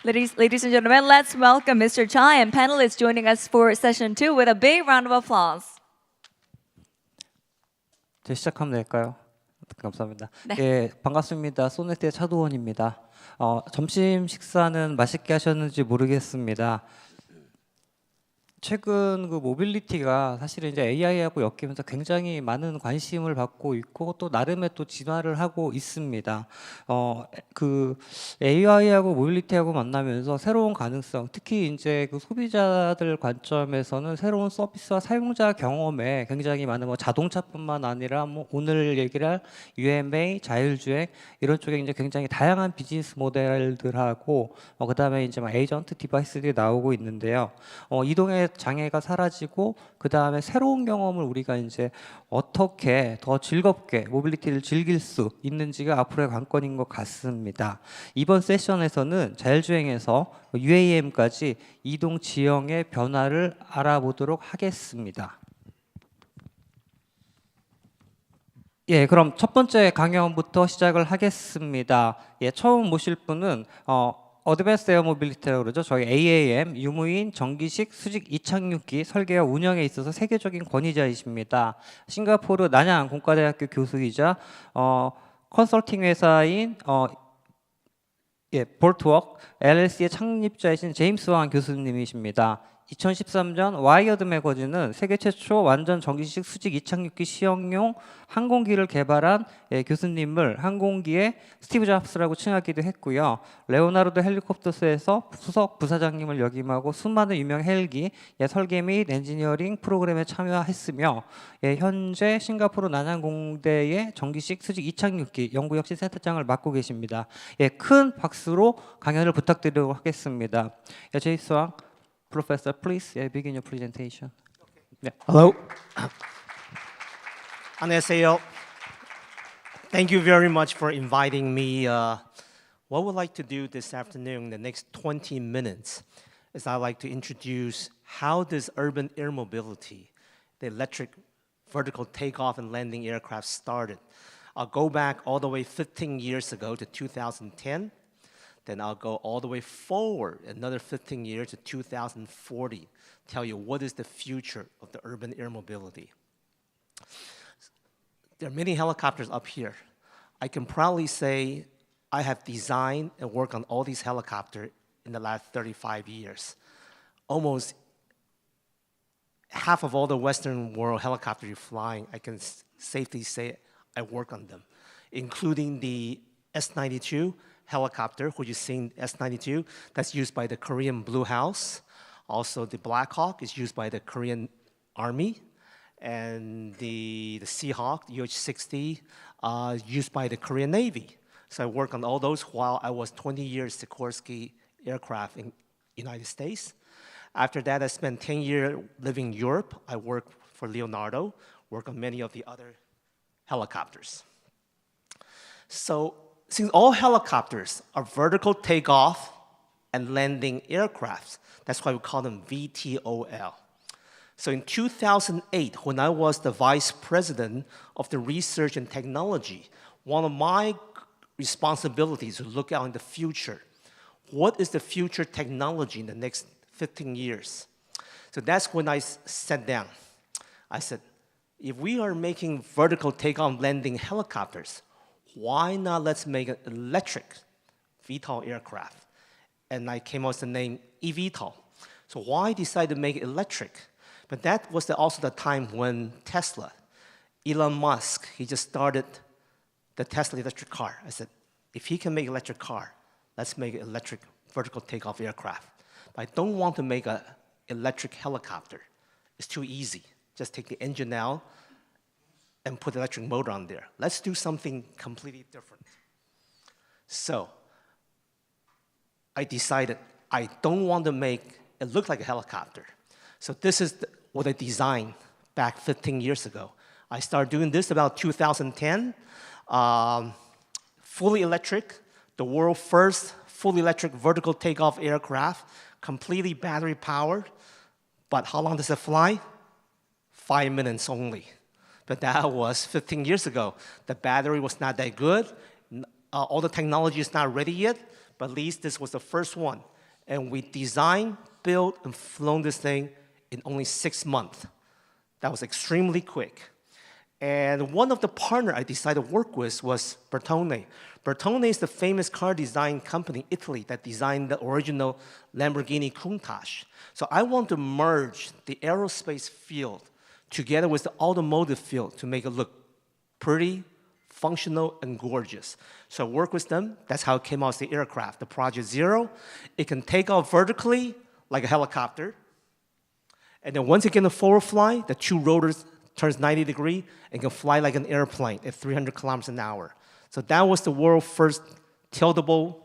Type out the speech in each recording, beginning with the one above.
Ladies and gentlemen, let's welcome Mr. Chai and panelists joining us for session 2 with a big round of applause. 제 시작하면 될까요? 감사합니다. 네. 예, 반갑습니다. 소네트의 차도원입니다. 점심 식사는 맛있게 하셨는지 모르겠습니다. 최근 그 모빌리티가 사실은 이제 AI하고 엮이면서 굉장히 많은 관심을 받고 있고 또 나름의 또 진화를 하고 있습니다. 그 AI하고 모빌리티하고 만나면서 새로운 가능성, 특히 이제 그 소비자들 관점에서는 새로운 서비스와 사용자 경험에 굉장히 많은 뭐 자동차뿐만 아니라 뭐 오늘 얘기를 할 UMA, 자율주행 이런 쪽에 이제 굉장히 다양한 비즈니스 모델들하고 그다음에 이제 막 에이전트 디바이스들이 나오고 있는데요. 이동의 장애가 사라지고 그 다음에 새로운 경험을 우리가 이제 어떻게 더 즐겁게 모빌리티를 즐길 수 있는지가 앞으로의 관건인 것 같습니다. 이번 세션에서는 자율주행에서 UAM까지 이동 지형의 변화를 알아보도록 하겠습니다. 예, 그럼 첫 번째 강연부터 시작을 하겠습니다. 예, 처음 모실 분은 어드밴스드 에어 모빌리티라고 그러죠. 저희 AAM 유무인 정기식 수직 이착륙기 설계와 운영에 있어서 세계적인 권위자이십니다. 싱가포르 난양 공과대학교 교수이자 컨설팅 회사인 볼트워크 LLC의 창립자이신 제임스 왕 교수님이십니다. 2013년 와이어드 매거진은 세계 최초 완전 정기식 수직 이착륙기 시험용 항공기를 개발한 교수님을 항공기의 스티브 잡스라고 칭하기도 했고요. 레오나르도 헬리콥터스에서 수석 부사장님을 역임하고 수많은 유명 헬기 설계 및 엔지니어링 프로그램에 참여했으며 현재 싱가포르 난양공대의 정기식 수직 이착륙기 연구혁신 센터장을 맡고 계십니다. 큰 박수로 강연을 부탁드리도록 하겠습니다. 제임스 왕 Professor, please begin your presentation. Yeah. Hello. 안녕하세요. Thank you very much for inviting me. What we'd like to do this afternoon, the next 20 minutes, is I'd like to introduce how does urban air mobility, the electric vertical takeoff and landing aircraft started. I'll go back all the way 15 years ago to 2010. Then I'll go all the way forward another 15 years to 2040, tell you what is the future of the urban air mobility. There are many helicopters up here. I can proudly say I have designed and worked on all these helicopters in the last 35 years. Almost half of all the Western world helicopters you're flying, I can safely say I work on them, including the S-92 helicopter, which is seen S-92, that's used by the Korean Blue House. Also, the Black Hawk is used by the Korean Army. And the Seahawk, UH-60, used by the Korean Navy. So I worked on all those while I was 20 years Sikorsky aircraft in United States. After that, I spent 10 years living in Europe. I worked for Leonardo, worked on many of the other helicopters. So, since all helicopters are vertical takeoff and landing aircrafts, that's why we call them VTOL. So in 2008, when I was the vice president of the research and technology, one of my responsibilities to look out in the future. What is the future technology in the next 15 years? So that's when I sat down. I said, if we are making vertical takeoff and landing helicopters, why not let's make an electric VTOL aircraft? And I came up with the name eVTOL. So why decide to make it electric? But that was also the time when Tesla, Elon Musk, he just started the Tesla electric car. I said, if he can make an electric car, let's make an electric vertical takeoff aircraft. But I don't want to make an electric helicopter. It's too easy. Just take the engine out and put the electric motor on there. Let's do something completely different. So I decided I don't want to make it look like a helicopter. So this is what I designed back 15 years ago. I started doing this about 2010. Fully electric, the world's first fully electric vertical takeoff aircraft, completely battery powered. But how long does it fly? 5 minutes only. But that was 15 years ago. The battery was not that good. All the technology is not ready yet. but at least this was the first one. And we designed, built, and flown this thing in only 6 months. That was extremely quick. And one of the partners I decided to work with was Bertone. Bertone is the famous car design company in Italy that designed the original Lamborghini Countach. So I want to merge the aerospace field together with the automotive field to make it look pretty, functional, and gorgeous. So I work with them. That's how it came out as the aircraft, the Project Zero. It can take off vertically like a helicopter. And then once you get in the forward fly, the two rotors turns 90 degrees and can fly like an airplane at 300 kilometers an hour. So that was the world's first tiltable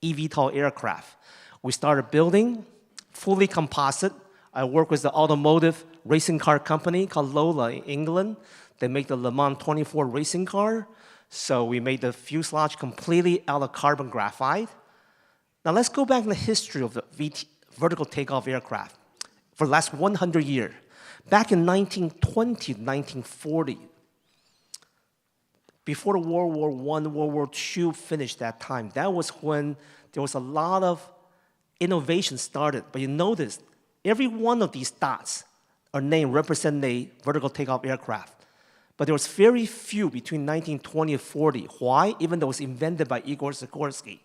eVTOL aircraft. We started building fully composite. I work with the automotive racing car company called Lola in England. They make the Le Mans 24 racing car. So we made the fuselage completely out of carbon graphite. Now let's go back in the history of the vertical takeoff aircraft. For the last 100 years, back in 1920 to 1940, before the World War I, World War II finished that time, that was when there was a lot of innovation started. But you notice, every one of these dots are named represent a vertical takeoff aircraft. But there was very few between 1920 and 40. Why? Even though it was invented by Igor Sikorsky.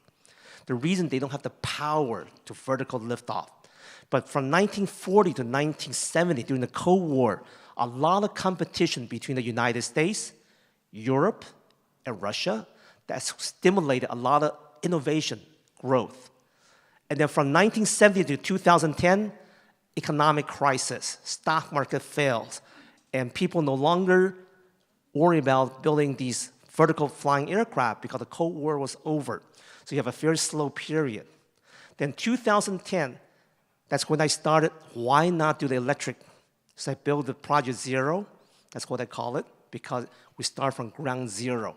The reason they don't have the power to vertical liftoff. But from 1940 to 1970, during the Cold War, a lot of competition between the United States, Europe, and Russia that stimulated a lot of innovation, growth. And then from 1970 to 2010, economic crisis, stock market fails, and people no longer worry about building these vertical flying aircraft because the Cold War was over. So you have a very slow period. Then 2010, that's when I started, why not do the electric? So I built the Project Zero, that's what I call it, because we start from ground zero.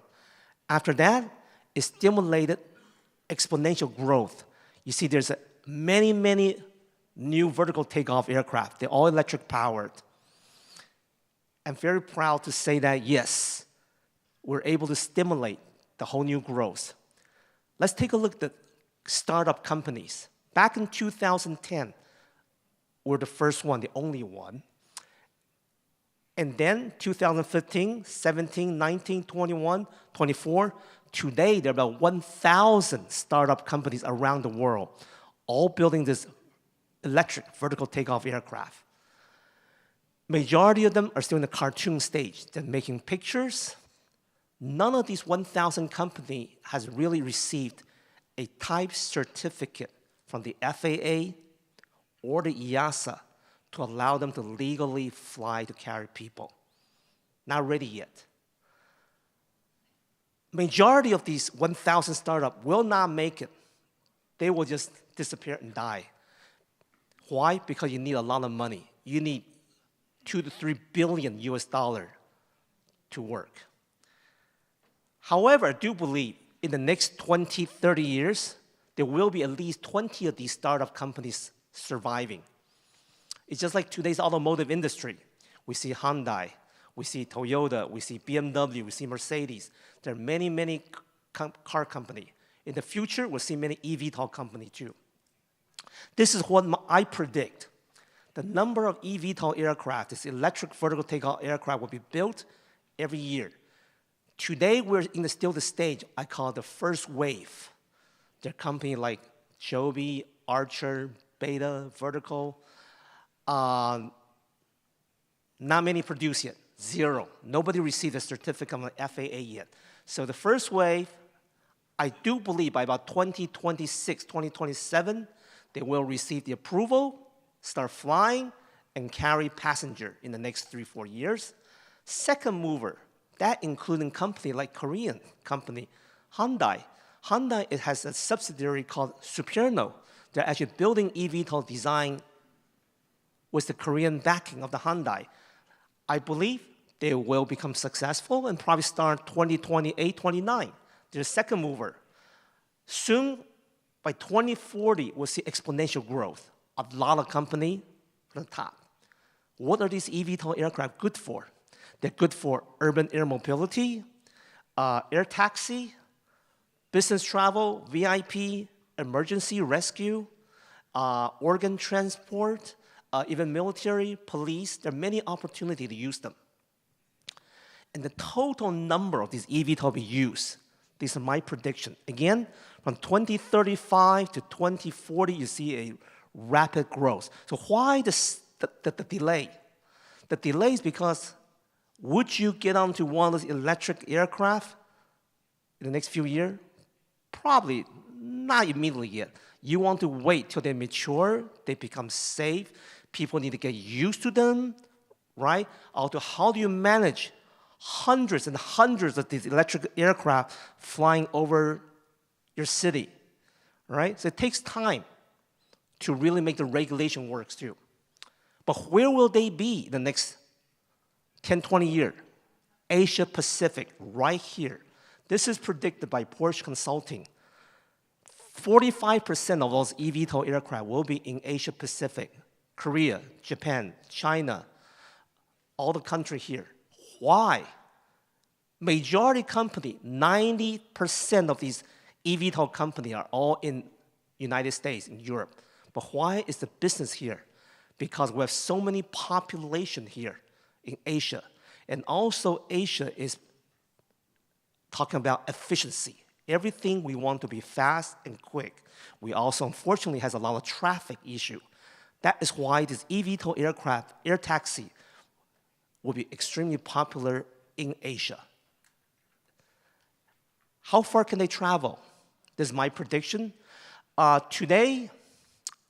After that, it stimulated exponential growth. You see there's many, many new vertical takeoff aircraft. They're all electric powered. I'm very proud to say that, yes, we're able to stimulate the whole new growth. Let's take a look at the startup companies. Back in 2010, we're the first one, the only one. And then 2015, 17, 19, 21, 24, today there are about 1,000 startup companies around the world, all building this electric vertical takeoff aircraft. Majority of them are still in the cartoon stage. They're making pictures. None of these 1,000 companies has really received a type certificate from the FAA or the EASA to allow them to legally fly to carry people. Not ready yet. Majority of these 1,000 startups will not make it. They will just disappear and die. Why? Because you need a lot of money. You need 2 to 3 billion US dollars to work. However, I do believe in the next 20, 30 years, there will be at least 20 of these startup companies surviving. It's just like today's automotive industry. We see Hyundai, we see Toyota, we see BMW, we see Mercedes. There are many, many car companies. In the future, we'll see many eVTOL companies too. This is what I predict. The number of eVTOL aircraft, this electric vertical takeoff aircraft, will be built every year. Today, we're in still the stage I call the first wave. There are companies like Joby, Archer, Beta, Vertical. Not many produce yet, 0. Nobody received a certificate from the FAA yet. So the first wave, I do believe by about 2026, 2027, they will receive the approval, start flying, and carry passenger in the next 3-4 years. Second mover, that including company like Korean company, Hyundai. Hyundai, it has a subsidiary called Supernal. They're actually building eVTOL design with the Korean backing of the Hyundai. I believe they will become successful and probably start 2028, 29. They're the second mover. Soon, by 2040, we'll see exponential growth. A lot of company at the top. What are these eVTOL aircraft good for? They're good for urban air mobility, air taxi, business travel, VIP, emergency rescue, organ transport, even military, police. There are many opportunities to use them. And the total number of these eVTOL be used, these are my prediction. Again, from 2035 to 2040, you see a rapid growth. So why the delay? The delay is because would you get onto one of those electric aircraft in the next few years? Probably not immediately yet. You want to wait till they mature, they become safe, people need to get used to them, right? Also, how do you manage hundreds and hundreds of these electric aircraft flying over your city, right? So it takes time to really make the regulation works too. But where will they be in the next 10, 20 years? Asia Pacific, right here. This is predicted by Porsche Consulting. 45% of those eVTOL aircraft will be in Asia Pacific, Korea, Japan, China, all the country here. Why? Majority company, 90% of these eVTOL companies are all in United States, in Europe. But why is the business here? Because we have so many population here in Asia. And also Asia is talking about efficiency. Everything we want to be fast and quick. We also, unfortunately, has a lot of traffic issue. That is why this eVTOL aircraft, air taxi, will be extremely popular in Asia. How far can they travel? This is my prediction. Today,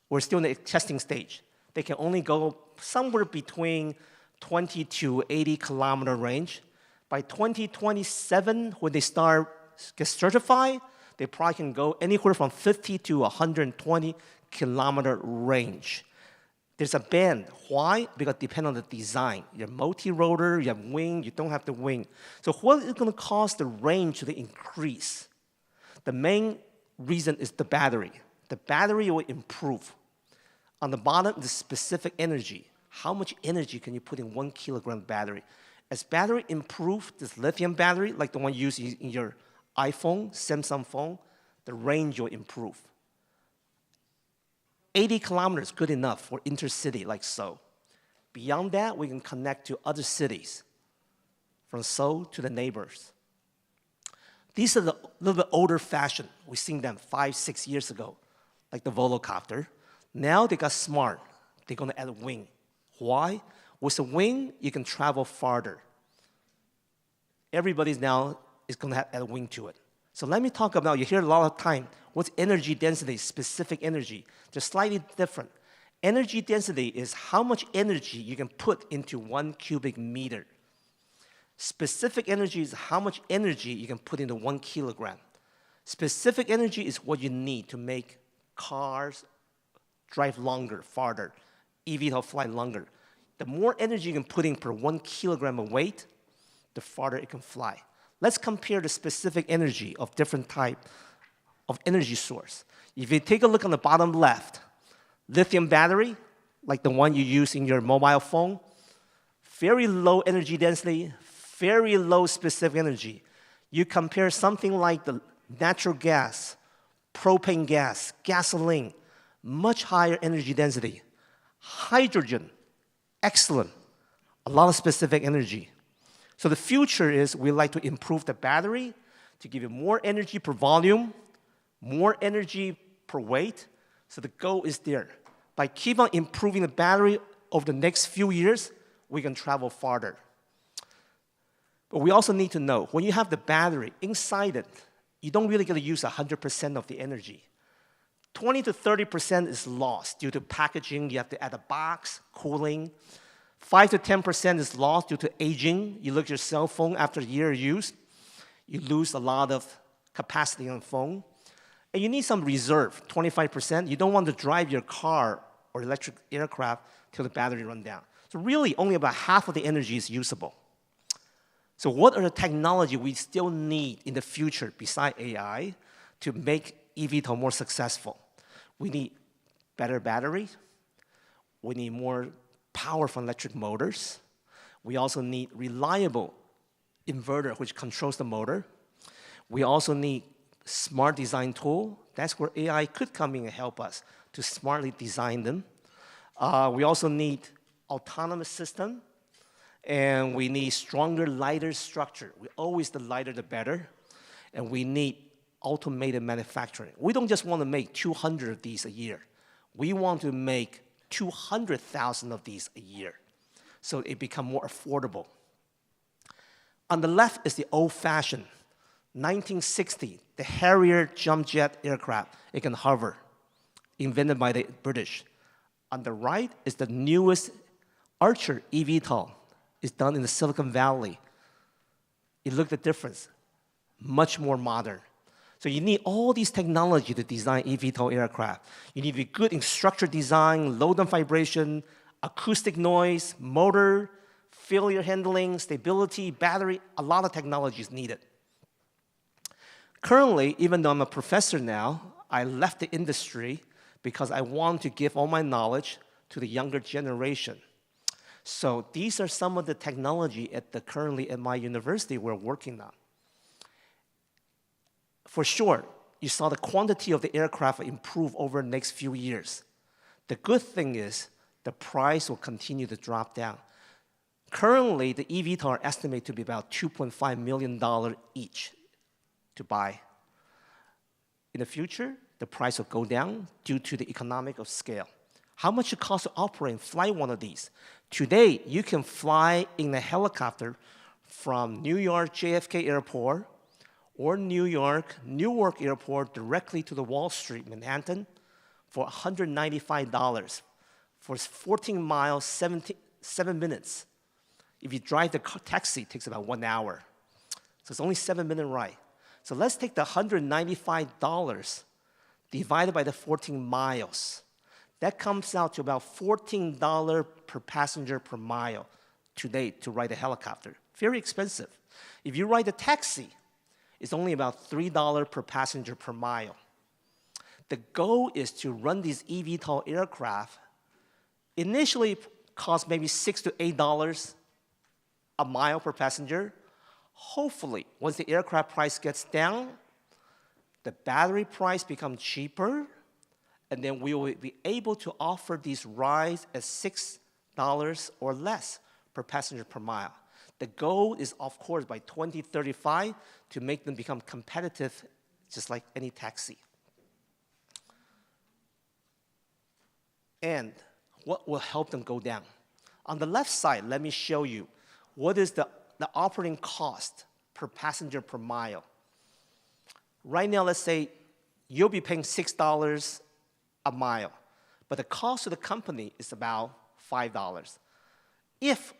we're still in the testing stage. They can only go somewhere between 20 to 80 kilometer range. By 2027, when they get certified, they probably can go anywhere from 50 to 120 kilometer range. There's a band. Why? Because it depends on the design. You have multi-rotor, you have wing, you don't have the wing. So what is going to cause the range to increase? The main reason is the battery. The battery will improve. On the bottom, the specific energy. How much energy can you put in 1 kilogram battery? As battery improves, this lithium battery, like the one used in your iPhone, Samsung phone, the range will improve. 80 kilometers is good enough for intercity like Seoul. Beyond that, we can connect to other cities, from Seoul to the neighbors. These are the little bit older fashion. We've seen them 5, 6 years ago, like the Volocopter. Now they got smart. They're going to add a wing. Why? With a wing, you can travel farther. Everybody's now is going to add a wing to it. So let me talk about, you hear a lot of time, what's energy density, specific energy? They're slightly different. Energy density is how much energy you can put into 1 cubic meter. Specific energy is how much energy you can put into 1 kilogram. Specific energy is what you need to make cars drive longer, farther, eVTOL fly longer. The more energy you can put in per 1 kilogram of weight, the farther it can fly. Let's compare the specific energy of different type of energy source. If you take a look on the bottom left, lithium battery, like the one you use in your mobile phone, very low energy density, very low specific energy. You compare something like the natural gas, propane gas, gasoline, much higher energy density. Hydrogen, excellent, a lot of specific energy. So the future is we like to improve the battery to give you more energy per volume, more energy per weight. So the goal is there. By keep on improving the battery over the next few years, we can travel farther. But we also need to know, when you have the battery inside it, you don't really get to use 100% of the energy. 20 to 30% is lost due to packaging. You have to add a box, cooling. 5 to 10% is lost due to aging. You look at your cell phone after a year of use, you lose a lot of capacity on the phone. And you need some reserve, 25%. You don't want to drive your car or electric aircraft till the battery runs down. So really, only about half of the energy is usable. So what are the technology we still need in the future besides AI to make eVTOL more successful? We need better batteries. We need more powerful electric motors. We also need reliable inverter which controls the motor. We also need smart design tool. That's where AI could come in and help us to smartly design them. We also need autonomous system, and we need stronger, lighter structure. Always the lighter, the better. And we need automated manufacturing. We don't just want to make 200 of these a year. We want to make 200,000 of these a year, so it become more affordable. On the left is the old-fashioned 1960, the Harrier jump jet aircraft. It can hover, invented by the British. On the right is the newest Archer eVTOL. It's done in the Silicon Valley. You look at the difference, much more modern. So you need all these technology to design eVTOL aircraft. You need to be good in structure design, load and vibration, acoustic noise, motor, failure handling, stability, battery, a lot of technology is needed. Currently, even though I'm a professor now, I left the industry because I want to give all my knowledge to the younger generation. So these are some of the technology currently at my university we're working on. For sure, you saw the quantity of the aircraft improve over the next few years. The good thing is the price will continue to drop down. Currently, the eVTOL are estimated to be about $2.5 million each to buy. In the future, the price will go down due to the economic of scale. How much it costs to operate and fly one of these? Today, you can fly in a helicopter from New York JFK Airport or New York Newark Airport directly to the Wall Street, Manhattan, for $195 for 14 miles, 7 minutes. If you drive the taxi, it takes about 1 hour. So it's only 7-minute ride. So let's take the $195 divided by the 14 miles. That comes out to about $14 per passenger per mile today to ride a helicopter. Very expensive. If you ride a taxi, it's only about $3 per passenger per mile. The goal is to run these eVTOL aircraft. Initially, cost maybe $6 to $8 a mile per passenger. Hopefully, once the aircraft price gets down, the battery price becomes cheaper, and then we will be able to offer these rides at $6 or less per passenger per mile. The goal is, of course, by 2035 to make them become competitive just like any taxi. And what will help them go down? On the left side, let me show you what is the operating cost per passenger per mile. Right now, let's say you'll be paying $6 a mile, but the cost to the company is about $5. If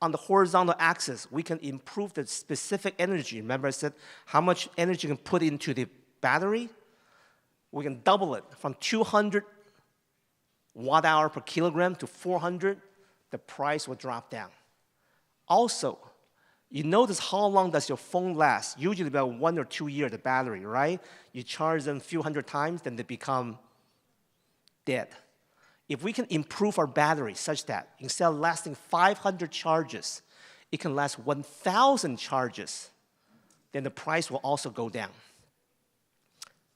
on the horizontal axis, we can improve the specific energy. Remember I said how much energy you can put into the battery? We can double it from 200 watt-hour per kilogram to 400. The price will drop down. Also, you notice how long does your phone last? Usually about 1 or 2 years, the battery, right? You charge them a few hundred times, then they become dead. If we can improve our battery such that instead of lasting 500 charges, it can last 1,000 charges, then the price will also go down.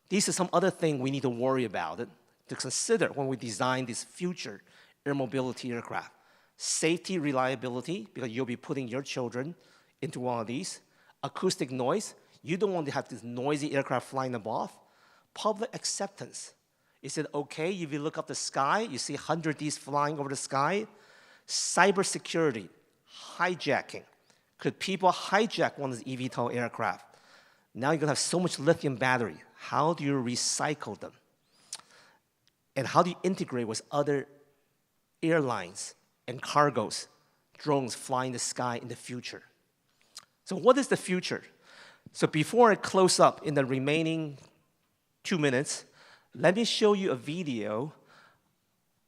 These are some other things we need to worry about to consider when we design this future air mobility aircraft. Safety, reliability, because you'll be putting your children into one of these. Acoustic noise, you don't want to have this noisy aircraft flying above. Public acceptance. Is it okay if you look up the sky, you see 100 of these flying over the sky? Cybersecurity, hijacking. Could people hijack one of these eVTOL aircraft? Now you're going to have so much lithium battery. How do you recycle them? And how do you integrate with other airlines and cargos, drones flying the sky in the future? So what is the future? So before I close up in the remaining 2 minutes, let me show you a video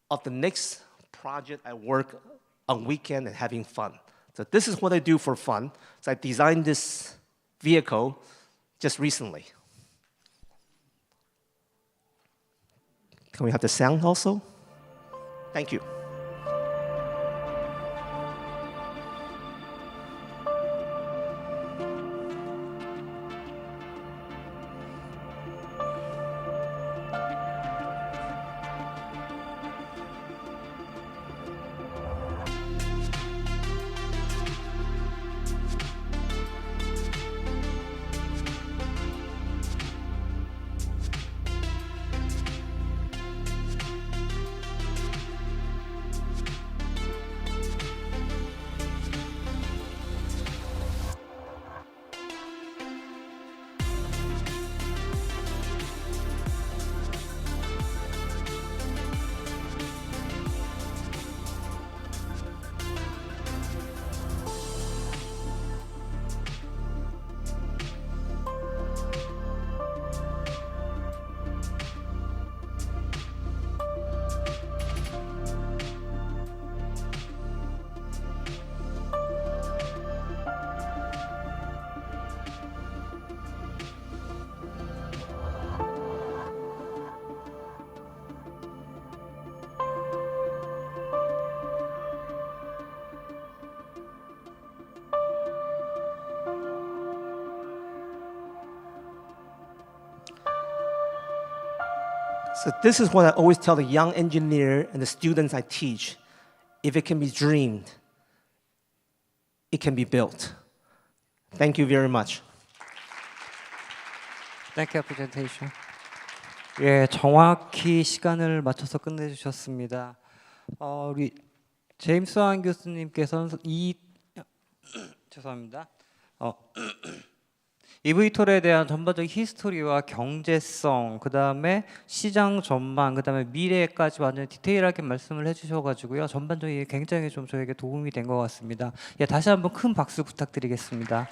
of the next project I work on weekend and having fun. So this is what I do for fun. So I designed this vehicle just recently. Can we have the sound also? Thank you. So this is what I always tell the young engineer and the students I teach. If it can be dreamed, it can be built. Thank you very much. Thank you, presentation. 예, 정확히 시간을 맞춰서 끝내주셨습니다. 우리 제임스 왕 교수님께서는 죄송합니다. EV톨에 대한 전반적인 히스토리와 경제성, 그 다음에 시장 전망, 그 다음에 미래까지 완전 디테일하게 말씀을 해주셔가지고요. 전반적인 굉장히 좀 저에게 도움이 된 것 같습니다. 예, 다시 한번 큰 박수 부탁드리겠습니다.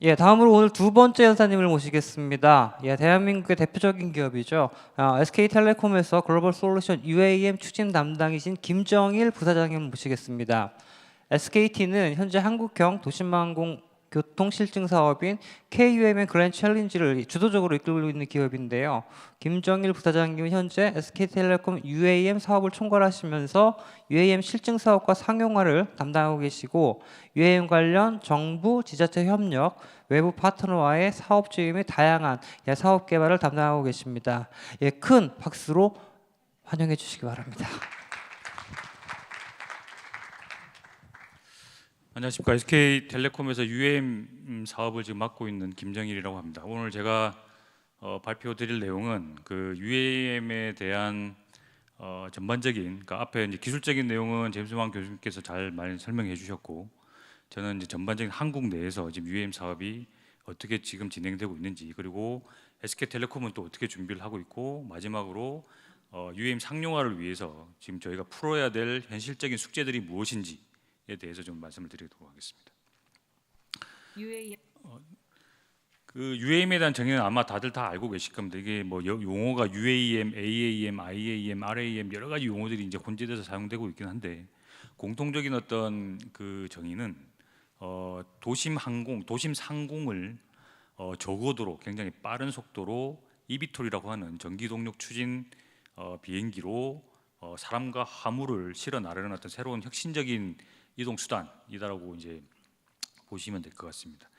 예, 다음으로 오늘 두 번째 연사님을 모시겠습니다. 예, 대한민국의 대표적인 기업이죠. SK텔레콤에서 글로벌 솔루션 UAM 추진 담당이신 김정일 부사장님을 모시겠습니다. SKT는 현재 한국형 도심항공 교통 실증 사업인 KUMN 그랜드 챌린지를 주도적으로 이끌고 있는 기업인데요. 김정일 부사장님은 현재 SK텔레콤 UAM 사업을 총괄하시면서 UAM 실증 사업과 상용화를 담당하고 계시고 UAM 관련 정부, 지자체 협력, 외부 파트너와의 사업 지휘 및 다양한 사업 개발을 담당하고 계십니다. 예, 큰 박수로 환영해 주시기 바랍니다. 안녕하십니까. SK텔레콤에서 UAM 사업을 지금 맡고 있는 김정일이라고 합니다. 오늘 제가 발표드릴 내용은 그 UAM에 대한 전반적인, 그러니까 앞에 이제 기술적인 내용은 제임스 왕 교수님께서 잘 많이 설명해 주셨고, 저는 이제 전반적인 한국 내에서 지금 UAM 사업이 어떻게 지금 진행되고 있는지, 그리고 SK텔레콤은 또 어떻게 준비를 하고 있고, 마지막으로 UAM 상용화를 위해서 지금 저희가 풀어야 될 현실적인 숙제들이 무엇인지 에 대해서 좀 말씀을 드리도록 하겠습니다. 그 UAM에 대한 정의는 아마 다들 다 알고 계실 겁니다. 이게 뭐 용어가 UAM, AAM, IAM, RAM 여러 가지 용어들이 이제 혼재돼서 사용되고 있긴 한데, 공통적인 어떤 그 정의는 도심 상공을 저고도로 굉장히 빠른 속도로 eVTOL이라고 하는 전기 동력 추진 비행기로 사람과 화물을 실어 나르는 어떤 새로운 혁신적인 이동 수단이다라고 이제 보시면 될 것 같습니다.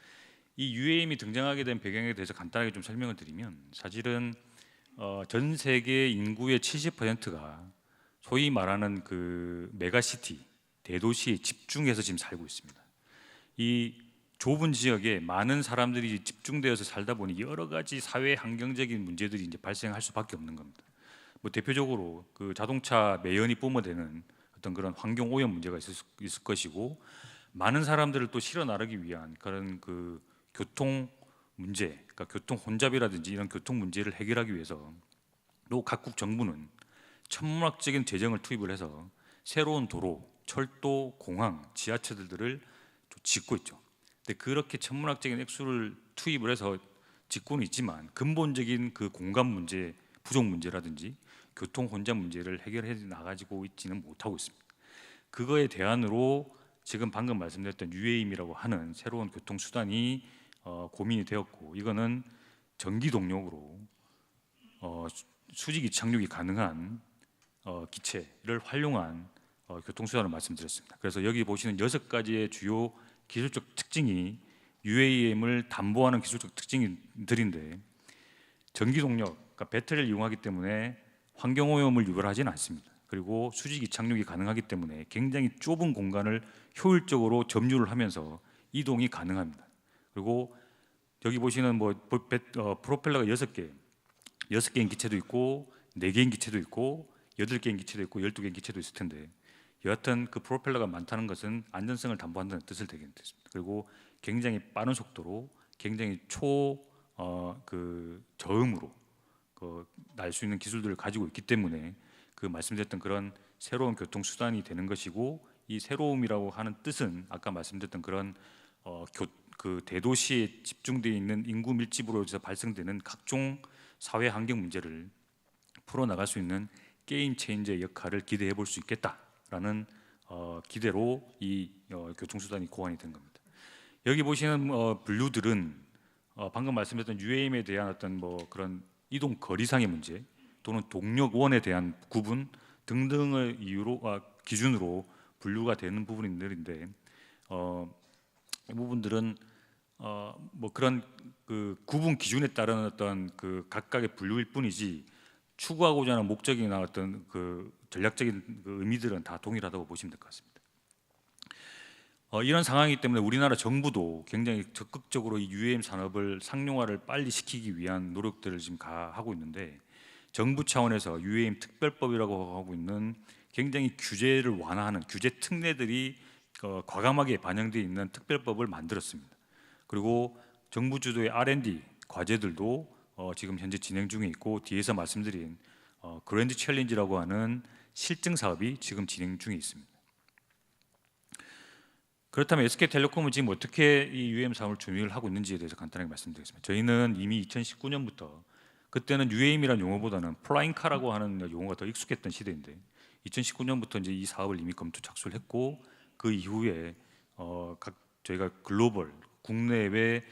이 UAM이 등장하게 된 배경에 대해서 간단하게 좀 설명을 드리면, 사실은 전 세계 인구의 70%가 소위 말하는 그 메가시티, 대도시에 집중해서 지금 살고 있습니다. 이 좁은 지역에 많은 사람들이 집중되어서 살다 보니 여러 가지 사회 환경적인 문제들이 이제 발생할 수밖에 없는 겁니다. 뭐 대표적으로 그 자동차 매연이 뿜어대는 어떤 그런 환경 오염 문제가 있을 것이고, 많은 사람들을 또 실어 나르기 위한 그런 그 교통 문제, 그러니까 교통 혼잡이라든지 이런 교통 문제를 해결하기 위해서 또 각국 정부는 천문학적인 재정을 투입을 해서 새로운 도로, 철도, 공항, 지하철들을 짓고 있죠. 근데 그렇게 천문학적인 액수를 투입을 해서 짓고는 있지만 근본적인 그 공간 문제, 부족 문제라든지 교통 혼잡 문제를 해결해 나가지고 있지는 못하고 있습니다. 그거에 대안으로 지금 방금 말씀드렸던 UAM이라고 하는 새로운 교통 수단이 고민이 되었고, 이거는 전기 동력으로 수직 이착륙이 가능한 기체를 활용한 교통 수단을 말씀드렸습니다. 그래서 여기 보시는 6가지의 주요 기술적 특징이 UAM을 담보하는 기술적 특징들인데, 전기 동력, 그러니까 배터리를 이용하기 때문에 환경 오염을 유발하지는 않습니다. 그리고 수직 이착륙이 가능하기 때문에 굉장히 좁은 공간을 효율적으로 점유를 하면서 이동이 가능합니다. 그리고 여기 보시는 뭐 프로펠러가 6개인 기체도 있고 4개인 기체도 있고 8개인 기체도 있고 12개인 기체도 있을 텐데, 여하튼 그 프로펠러가 많다는 것은 안전성을 담보한다는 뜻을 되겠습니다. 그리고 굉장히 빠른 속도로 굉장히 저음으로 날 수 있는 기술들을 가지고 있기 때문에 그 말씀드렸던 그런 새로운 교통 수단이 되는 것이고, 이 새로움이라고 하는 뜻은 아까 말씀드렸던 그런 그 대도시에 집중되어 있는 인구 밀집으로 해서 발생되는 각종 사회 환경 문제를 풀어 나갈 수 있는 게임 체인저의 역할을 기대해 볼 수 있겠다라는 기대로 이 교통 수단이 고안이 된 겁니다. 여기 보시는 분류들은 방금 말씀드렸던 UAM에 대한 어떤 뭐 그런 이동 거리상의 문제 또는 동력원에 대한 구분 등등의 기준으로 분류가 되는 부분들인데, 이 부분들은 뭐 그런 그 구분 기준에 따른 어떤 그 각각의 분류일 뿐이지 추구하고자 하는 목적이나 어떤 그 전략적인 그 의미들은 다 동일하다고 보시면 될 것 같습니다. 이런 상황이기 때문에 우리나라 정부도 굉장히 적극적으로 이 UAM 산업을 상용화를 빨리 시키기 위한 노력들을 지금 하고 있는데 정부 차원에서 UAM 특별법이라고 하고 있는 굉장히 규제를 완화하는 규제 특례들이 과감하게 반영되어 있는 특별법을 만들었습니다. 그리고 정부 주도의 R&D 과제들도 지금 현재 진행 중에 있고 뒤에서 말씀드린 그랜드 챌린지라고 하는 실증 사업이 지금 진행 중에 있습니다. 그렇다면 SK텔레콤은 지금 어떻게 이 UAM 사업을 준비를 하고 있는지에 대해서 간단하게 말씀드리겠습니다. 저희는 이미 2019년부터 그때는 UAM이라는 용어보다는 플라잉카라고 하는 용어가 더 익숙했던 시대인데 2019년부터 이제 이 사업을 이미 검토 착수를 했고 그 이후에 저희가 글로벌 국내외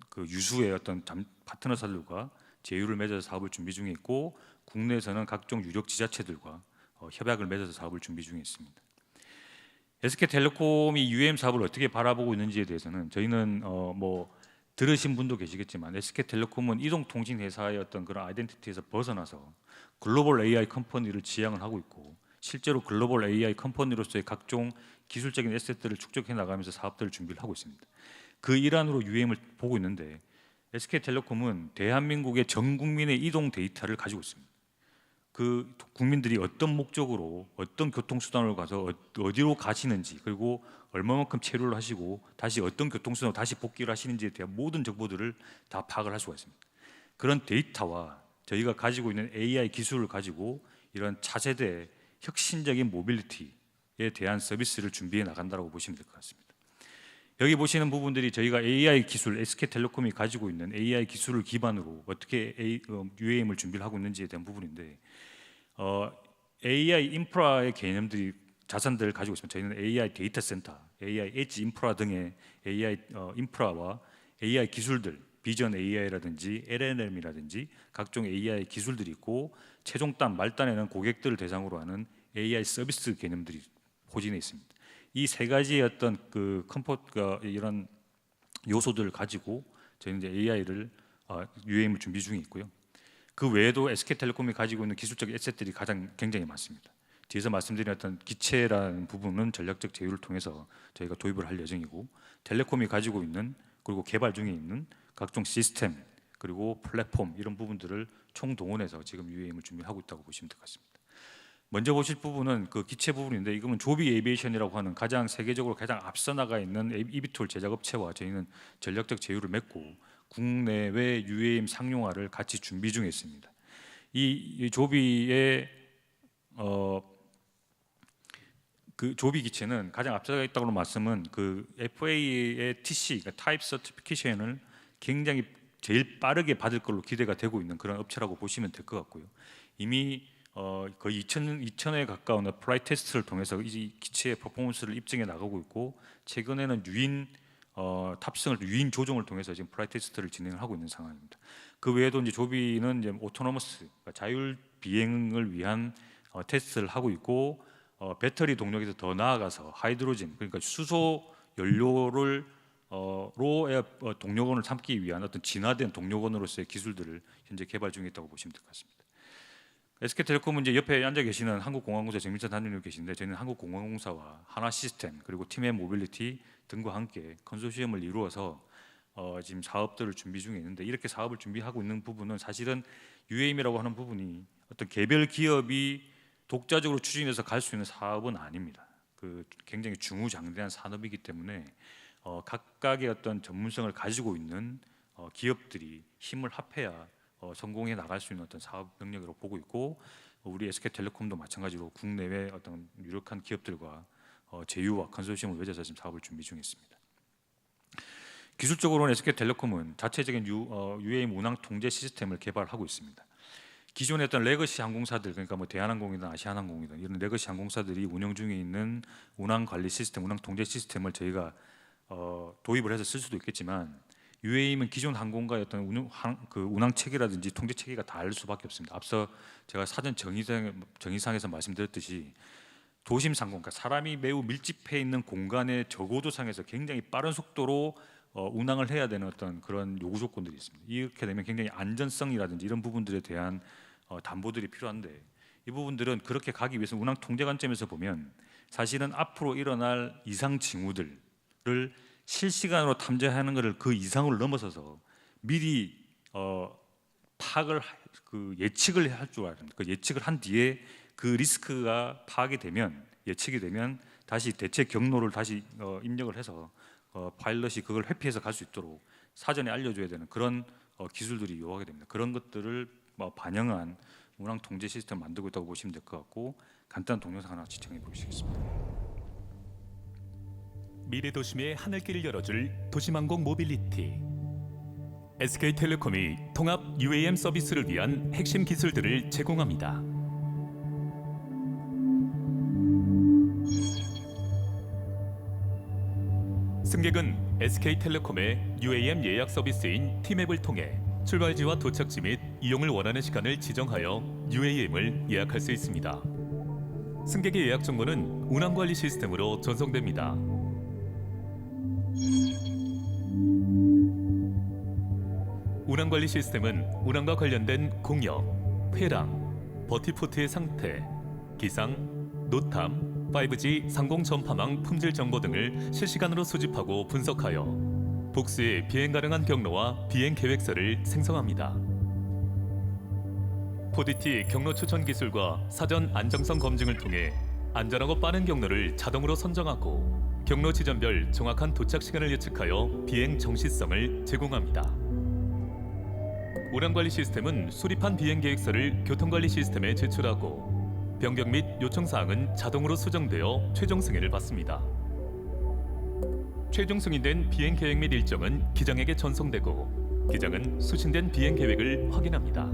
그 유수의 어떤 파트너사들과 제휴를 맺어서 사업을 준비 중에 있고 국내에서는 각종 유력 지자체들과 협약을 맺어서 사업을 준비 중에 있습니다. SK텔레콤이 UAM 사업을 어떻게 바라보고 있는지에 대해서는 저희는 뭐 들으신 분도 계시겠지만 SK텔레콤은 이동통신 회사의 어떤 그런 아이덴티티에서 벗어나서 글로벌 AI 컴퍼니를 지향을 하고 있고 실제로 글로벌 AI 컴퍼니로서의 각종 기술적인 에셋들을 축적해 나가면서 사업들을 준비를 하고 있습니다. 그 일환으로 UAM을 보고 있는데 SK텔레콤은 대한민국의 전 국민의 이동 데이터를 가지고 있습니다. 그 국민들이 어떤 목적으로 어떤 교통수단으로 가서 어디로 가시는지 그리고 얼마만큼 체류를 하시고 다시 어떤 교통수단으로 다시 복귀를 하시는지에 대한 모든 정보들을 다 파악을 할 수가 있습니다. 그런 데이터와 저희가 가지고 있는 AI 기술을 가지고 이런 차세대 혁신적인 모빌리티에 대한 서비스를 준비해 나간다고 보시면 될 것 같습니다. 여기 보시는 부분들이 저희가 AI 기술, SK텔레콤이 가지고 있는 AI 기술을 기반으로 어떻게 UAM을 준비를 하고 있는지에 대한 부분인데 AI 인프라의 개념들이 자산들을 가지고 있습니다. 저희는 AI 데이터 센터, AI 엣지 인프라 등의 AI 인프라와 AI 기술들, 비전 AI라든지 LLM이라든지 각종 AI 기술들이 있고 최종단, 말단에는 고객들을 대상으로 하는 AI 서비스 개념들이 포진해 있습니다. 이 세 가지의 어떤 그 이런 요소들을 가지고 저희는 이제 AI를 UAM을 준비 중에 있고요. 그 외에도 SK텔레콤이 가지고 있는 기술적 에셋들이 굉장히 많습니다. 뒤에서 말씀드린 어떤 기체라는 부분은 전략적 제휴를 통해서 저희가 도입을 할 예정이고 텔레콤이 가지고 있는 그리고 개발 중에 있는 각종 시스템 그리고 플랫폼 이런 부분들을 총동원해서 지금 UAM을 준비하고 있다고 보시면 될 것 같습니다. 먼저 보실 부분은 그 기체 부분인데 이거는 조비 에이비에이션이라고 하는 가장 세계적으로 가장 앞서 나가 있는 eVTOL 제작업체와 저희는 전략적 제휴를 맺고 국내외 UAM 상용화를 같이 준비 중에 있습니다. 이 조비의 그 조비 기체는 가장 앞서가 있다고 말씀은 그 FAA의 TC, 그러니까 Type Certification을 굉장히 제일 빠르게 받을 걸로 기대가 되고 있는 그런 업체라고 보시면 될 것 같고요. 이미 거의 2,000에 가까운 플라이 테스트를 통해서 이 기체의 퍼포먼스를 입증해 나가고 있고 최근에는 유인 탑승을 유인 조종을 통해서 지금 플라이 테스트를 진행하고 있는 상황입니다. 그 외에도 이제 조비는 이제 오토노머스 그러니까 자율 비행을 위한 테스트를 하고 있고 배터리 동력에서 더 나아가서 하이드로젠 그러니까 수소 연료를 로의 동력원을 삼기 위한 어떤 진화된 동력원으로서의 기술들을 현재 개발 중에 있다고 보시면 될 것 같습니다. SK텔레콤은 이제 옆에 앉아 계시는 한국공항공사 정민찬 단장님 계신데 저희는 한국공항공사와 하나시스템 그리고 팀의 모빌리티 등과 함께 컨소시엄을 이루어서 지금 사업들을 준비 중에 있는데 이렇게 사업을 준비하고 있는 부분은 사실은 UAM이라고 하는 부분이 어떤 개별 기업이 독자적으로 추진해서 갈 수 있는 사업은 아닙니다. 그 굉장히 중후장대한 산업이기 때문에 각각의 어떤 전문성을 가지고 있는 기업들이 힘을 합해야 성공해 나갈 수 있는 어떤 사업 능력으로 보고 있고 우리 SK텔레콤도 마찬가지로 국내외 어떤 유력한 기업들과 제휴와 컨소시엄을 맺어서 지금 사업을 준비 중에 있습니다. 기술적으로는 SK텔레콤은 자체적인 UAM 운항 통제 시스템을 개발하고 있습니다. 기존의 어떤 레거시 항공사들 그러니까 뭐 대한항공이든 아시아나항공이든 이런 레거시 항공사들이 운영 중에 있는 운항 관리 시스템, 운항 통제 시스템을 저희가 도입을 해서 쓸 수도 있겠지만 UAM은 기존 항공과의 어떤 운항 체계라든지 통제 체계가 다를 수밖에 없습니다. 앞서 제가 사전 정의상에서 말씀드렸듯이 도심 상공, 그러니까 사람이 매우 밀집해 있는 공간의 저고도상에서 굉장히 빠른 속도로 운항을 해야 되는 어떤 그런 요구 조건들이 있습니다. 이렇게 되면 굉장히 안전성이라든지 이런 부분들에 대한 담보들이 필요한데 이 부분들은 그렇게 가기 위해서 운항 통제 관점에서 보면 사실은 앞으로 일어날 이상 징후들을 실시간으로 탐지하는 것을 그 이상으로 넘어서서 미리 예측을 할 줄 알아야 됩니다. 그 예측을 한 뒤에 그 리스크가 파악이 되면 예측이 되면 다시 대체 경로를 다시 입력을 해서 파일럿이 그걸 회피해서 갈 수 있도록 사전에 알려줘야 되는 그런 기술들이 요하게 됩니다. 그런 것들을 반영한 운항 통제 시스템을 만들고 있다고 보시면 될 것 같고 간단한 동영상 하나 시청해 보시겠습니다. 미래 도심의 하늘길을 열어줄 도심항공 모빌리티. SK텔레콤이 통합 UAM 서비스를 위한 핵심 기술들을 제공합니다. 승객은 SK텔레콤의 UAM 예약 서비스인 티맵을 통해 출발지와 도착지 및 이용을 원하는 시간을 지정하여 UAM을 예약할 수 있습니다. 승객의 예약 정보는 운항관리 시스템으로 전송됩니다. 운항관리 시스템은 운항과 관련된 공역, 회랑, 버티포트의 상태, 기상, 노탐, 5G 상공 전파망 품질 정보 등을 실시간으로 수집하고 분석하여 복수의 비행 가능한 경로와 비행 계획서를 생성합니다. 4DT 경로 추천 기술과 사전 안정성 검증을 통해 안전하고 빠른 경로를 자동으로 선정하고 경로 지점별 정확한 도착 시간을 예측하여 비행 정시성을 제공합니다. 운항관리 시스템은 수립한 비행 계획서를 교통관리 시스템에 제출하고 변경 및 요청 사항은 자동으로 수정되어 최종 승인을 받습니다. 최종 승인된 비행 계획 및 일정은 기장에게 전송되고 기장은 수신된 비행 계획을 확인합니다.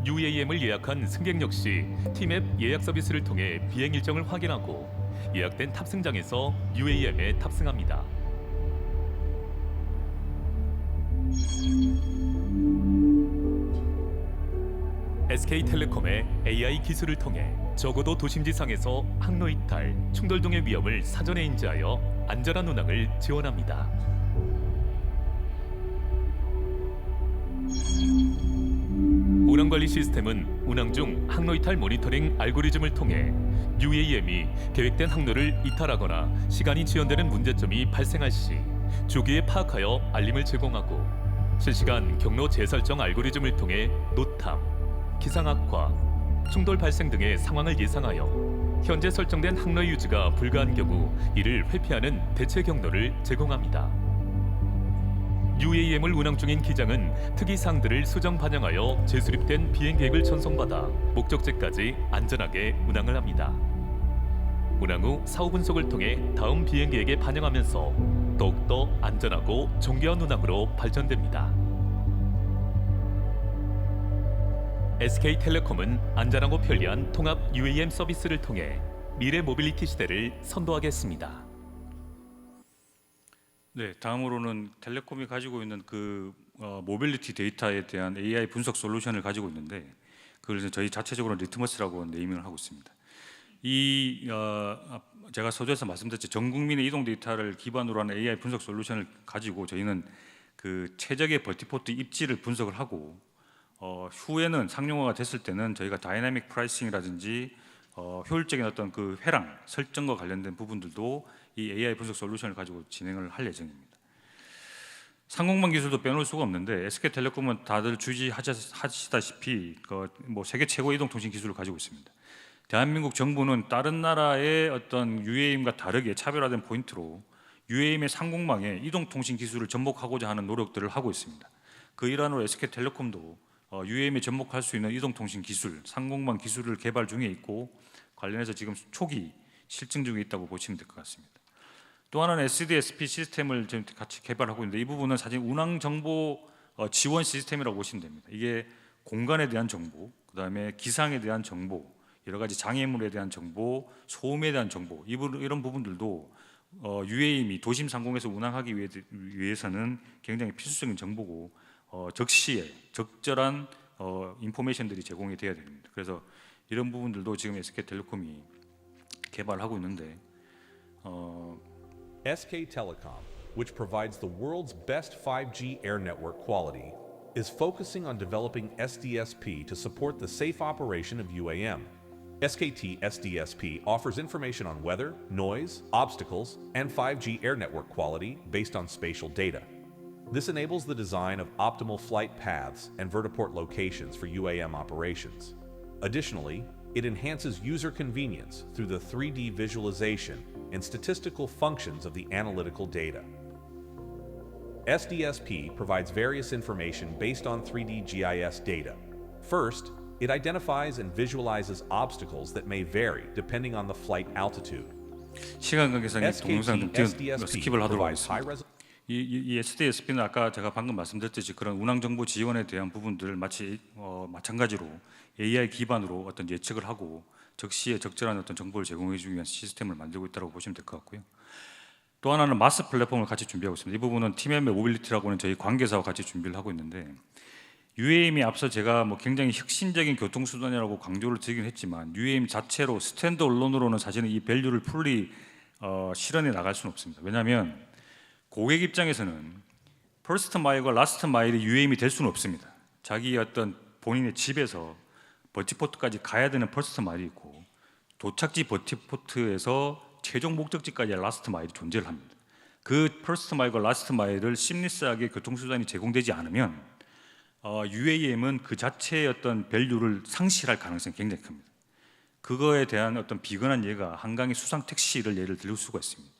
UAM을 예약한 승객 역시 티맵 예약 서비스를 통해 비행 일정을 확인하고 예약된 탑승장에서 UAM에 탑승합니다. SK텔레콤의 AI 기술을 통해 적어도 도심지상에서 항로 이탈, 충돌 등의 위험을 사전에 인지하여 안전한 운항을 지원합니다. 운항관리 시스템은 운항 중 항로 이탈 모니터링 알고리즘을 통해 UAM이 계획된 항로를 이탈하거나 시간이 지연되는 문제점이 발생할 시 조기에 파악하여 알림을 제공하고 실시간 경로 재설정 알고리즘을 통해 노탐, 기상 악화, 충돌 발생 등의 상황을 예상하여 현재 설정된 항로의 유지가 불가한 경우 이를 회피하는 대체 경로를 제공합니다. UAM을 운항 중인 기장은 특이사항들을 수정 반영하여 재수립된 비행 계획을 전송받아 목적지까지 안전하게 운항을 합니다. 운항 후 사후 분석을 통해 다음 비행 계획에 반영하면서 더욱더 안전하고 정교한 운항으로 발전됩니다. SK텔레콤은 안전하고 편리한 통합 UAM 서비스를 통해 미래 모빌리티 시대를 선도하겠습니다. 네, 다음으로는 텔레콤이 가지고 있는 그 모빌리티 데이터에 대한 AI 분석 솔루션을 가지고 있는데 그걸 이제 저희 자체적으로 리트머스라고 네이밍을 하고 있습니다. 제가 서두에서 말씀드렸죠. 전 국민의 이동 데이터를 기반으로 하는 AI 분석 솔루션을 가지고 저희는 그 최적의 버티포트 입지를 분석을 하고 후에는 상용화가 됐을 때는 저희가 다이나믹 프라이싱이라든지 효율적인 어떤 그 회랑 설정과 관련된 부분들도 이 AI 분석 솔루션을 가지고 진행을 할 예정입니다. 상공망 기술도 빼놓을 수가 없는데 SK텔레콤은 다들 주지하시다시피 뭐 세계 최고의 이동통신 기술을 가지고 있습니다. 대한민국 정부는 다른 나라의 어떤 UAM과 다르게 차별화된 포인트로 UAM의 상공망에 이동통신 기술을 접목하고자 하는 노력들을 하고 있습니다. 그 일환으로 SK텔레콤도 UAM에 접목할 수 있는 이동통신 기술, 상공망 기술을 개발 중에 있고 관련해서 지금 초기 실증 중에 있다고 보시면 될 것 같습니다. 또 하나는 SDSP 시스템을 지금 같이 개발하고 있는데 이 부분은 사실 운항 정보 지원 시스템이라고 보시면 됩니다. 이게 공간에 대한 정보, 그다음에 기상에 대한 정보, 여러 가지 장애물에 대한 정보, 소음에 대한 정보 이런 부분들도 UAM이 도심 상공에서 운항하기 위해서는 굉장히 필수적인 정보고 적시에 적절한 인포메이션들이 제공이 돼야 됩니다. 그래서 이런 부분들도 지금 SK텔레콤이 개발하고 있는데 SK Telecom, which provides the world's best 5G air network quality, is focusing on developing SDSP to support the safe operation of UAM. SKT SDSP offers information on weather, noise, obstacles, and 5G air network quality based on spatial data. This enables the design of optimal flight paths and vertiport locations for UAM operations. Additionally, it enhances user convenience through the 3D visualization and statistical functions of the analytical data. SDSP provides various information based on 3D GIS data. First, it identifies and visualizes obstacles that may vary depending on the flight altitude. 시간 관계상 이 동영상 좀 SKT 스킵을 SDSP 하도록 provides 하겠습니다. high resolution. 이 SDSP는 아까 제가 방금 말씀드렸듯이 그런 운항 정보 지원에 대한 부분들을 마찬가지로 AI 기반으로 어떤 예측을 하고 적시에 적절한 어떤 정보를 제공해 주기 위한 시스템을 만들고 있다고 보시면 될 것 같고요. 또 하나는 마스 플랫폼을 같이 준비하고 있습니다. 이 부분은 TMM의 모빌리티라고 하는 저희 관계사와 같이 준비를 하고 있는데 UAM이 앞서 제가 굉장히 혁신적인 교통수단이라고 강조를 드리긴 했지만 UAM 자체로 스탠드 언론으로는 사실은 이 밸류를 풀리 실현해 나갈 수는 없습니다. 왜냐하면 고객 입장에서는 퍼스트 마일과 라스트 마일이 UAM이 될 수는 없습니다. 자기 어떤 본인의 집에서 버티포트까지 가야 되는 퍼스트 마일이 있고 도착지 버티포트에서 최종 목적지까지의 라스트 마일이 존재를 합니다. 그 퍼스트 마일과 라스트 마일을 심리스하게 교통수단이 제공되지 않으면 UAM은 그 자체의 어떤 밸류를 상실할 가능성이 굉장히 큽니다. 그거에 대한 어떤 비근한 예가 한강의 수상 택시를 예를 들 수가 있습니다.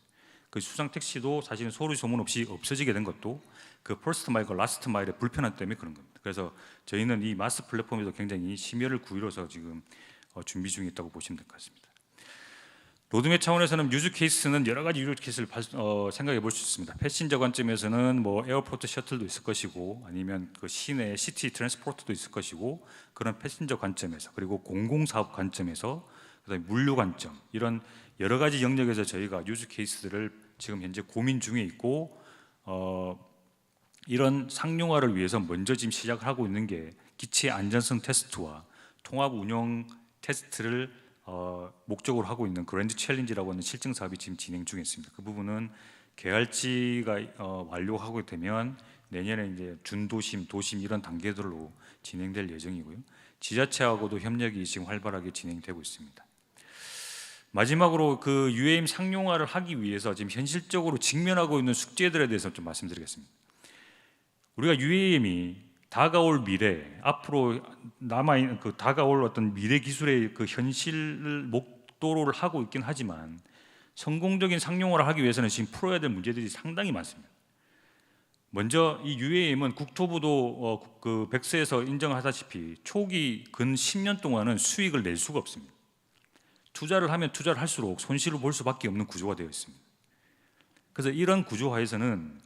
그 수상 택시도 사실은 소리 소문 없이 없어지게 된 것도 그 퍼스트 마일과 라스트 마일의 불편함 때문에 그런 겁니다. 그래서 저희는 이 마스 플랫폼에도 굉장히 심혈을 기울여서 지금 준비 중에 있다고 보시면 될 것 같습니다. 로드맵 차원에서는 유즈 케이스는 여러 가지 유즈 케이스를 생각해 볼 수 있습니다. 패신저 관점에서는 에어포트 셔틀도 있을 것이고 아니면 그 시내 시티 트랜스포트도 있을 것이고 그런 패신저 관점에서 그리고 공공사업 관점에서 그다음에 물류 관점 이런 여러 가지 영역에서 저희가 유즈 케이스들을 지금 현재 고민 중에 있고 이런 상용화를 위해서 먼저 지금 시작을 하고 있는 게 기체 안전성 테스트와 통합 운영 테스트를 목적으로 하고 있는 그랜드 챌린지라고 하는 실증 사업이 지금 진행 중에 있습니다. 그 부분은 개활지가 완료하게 되면 내년에 이제 준도심, 도심 이런 단계들로 진행될 예정이고요. 지자체하고도 협력이 지금 활발하게 진행되고 있습니다. 마지막으로 그 UAM 상용화를 하기 위해서 지금 현실적으로 직면하고 있는 숙제들에 대해서 좀 말씀드리겠습니다. 우리가 UAM이 다가올 미래, 앞으로 남아있는 그 다가올 어떤 미래 기술의 그 현실을 목도로를 하고 있긴 하지만 성공적인 상용화를 하기 위해서는 지금 풀어야 될 문제들이 상당히 많습니다. 먼저 이 UAM은 국토부도 그 백서에서 인정하다시피 초기 근 10년 동안은 수익을 낼 수가 없습니다. 투자를 하면 투자를 할수록 손실을 볼 수밖에 없는 구조가 되어 있습니다. 그래서 이런 구조화에서는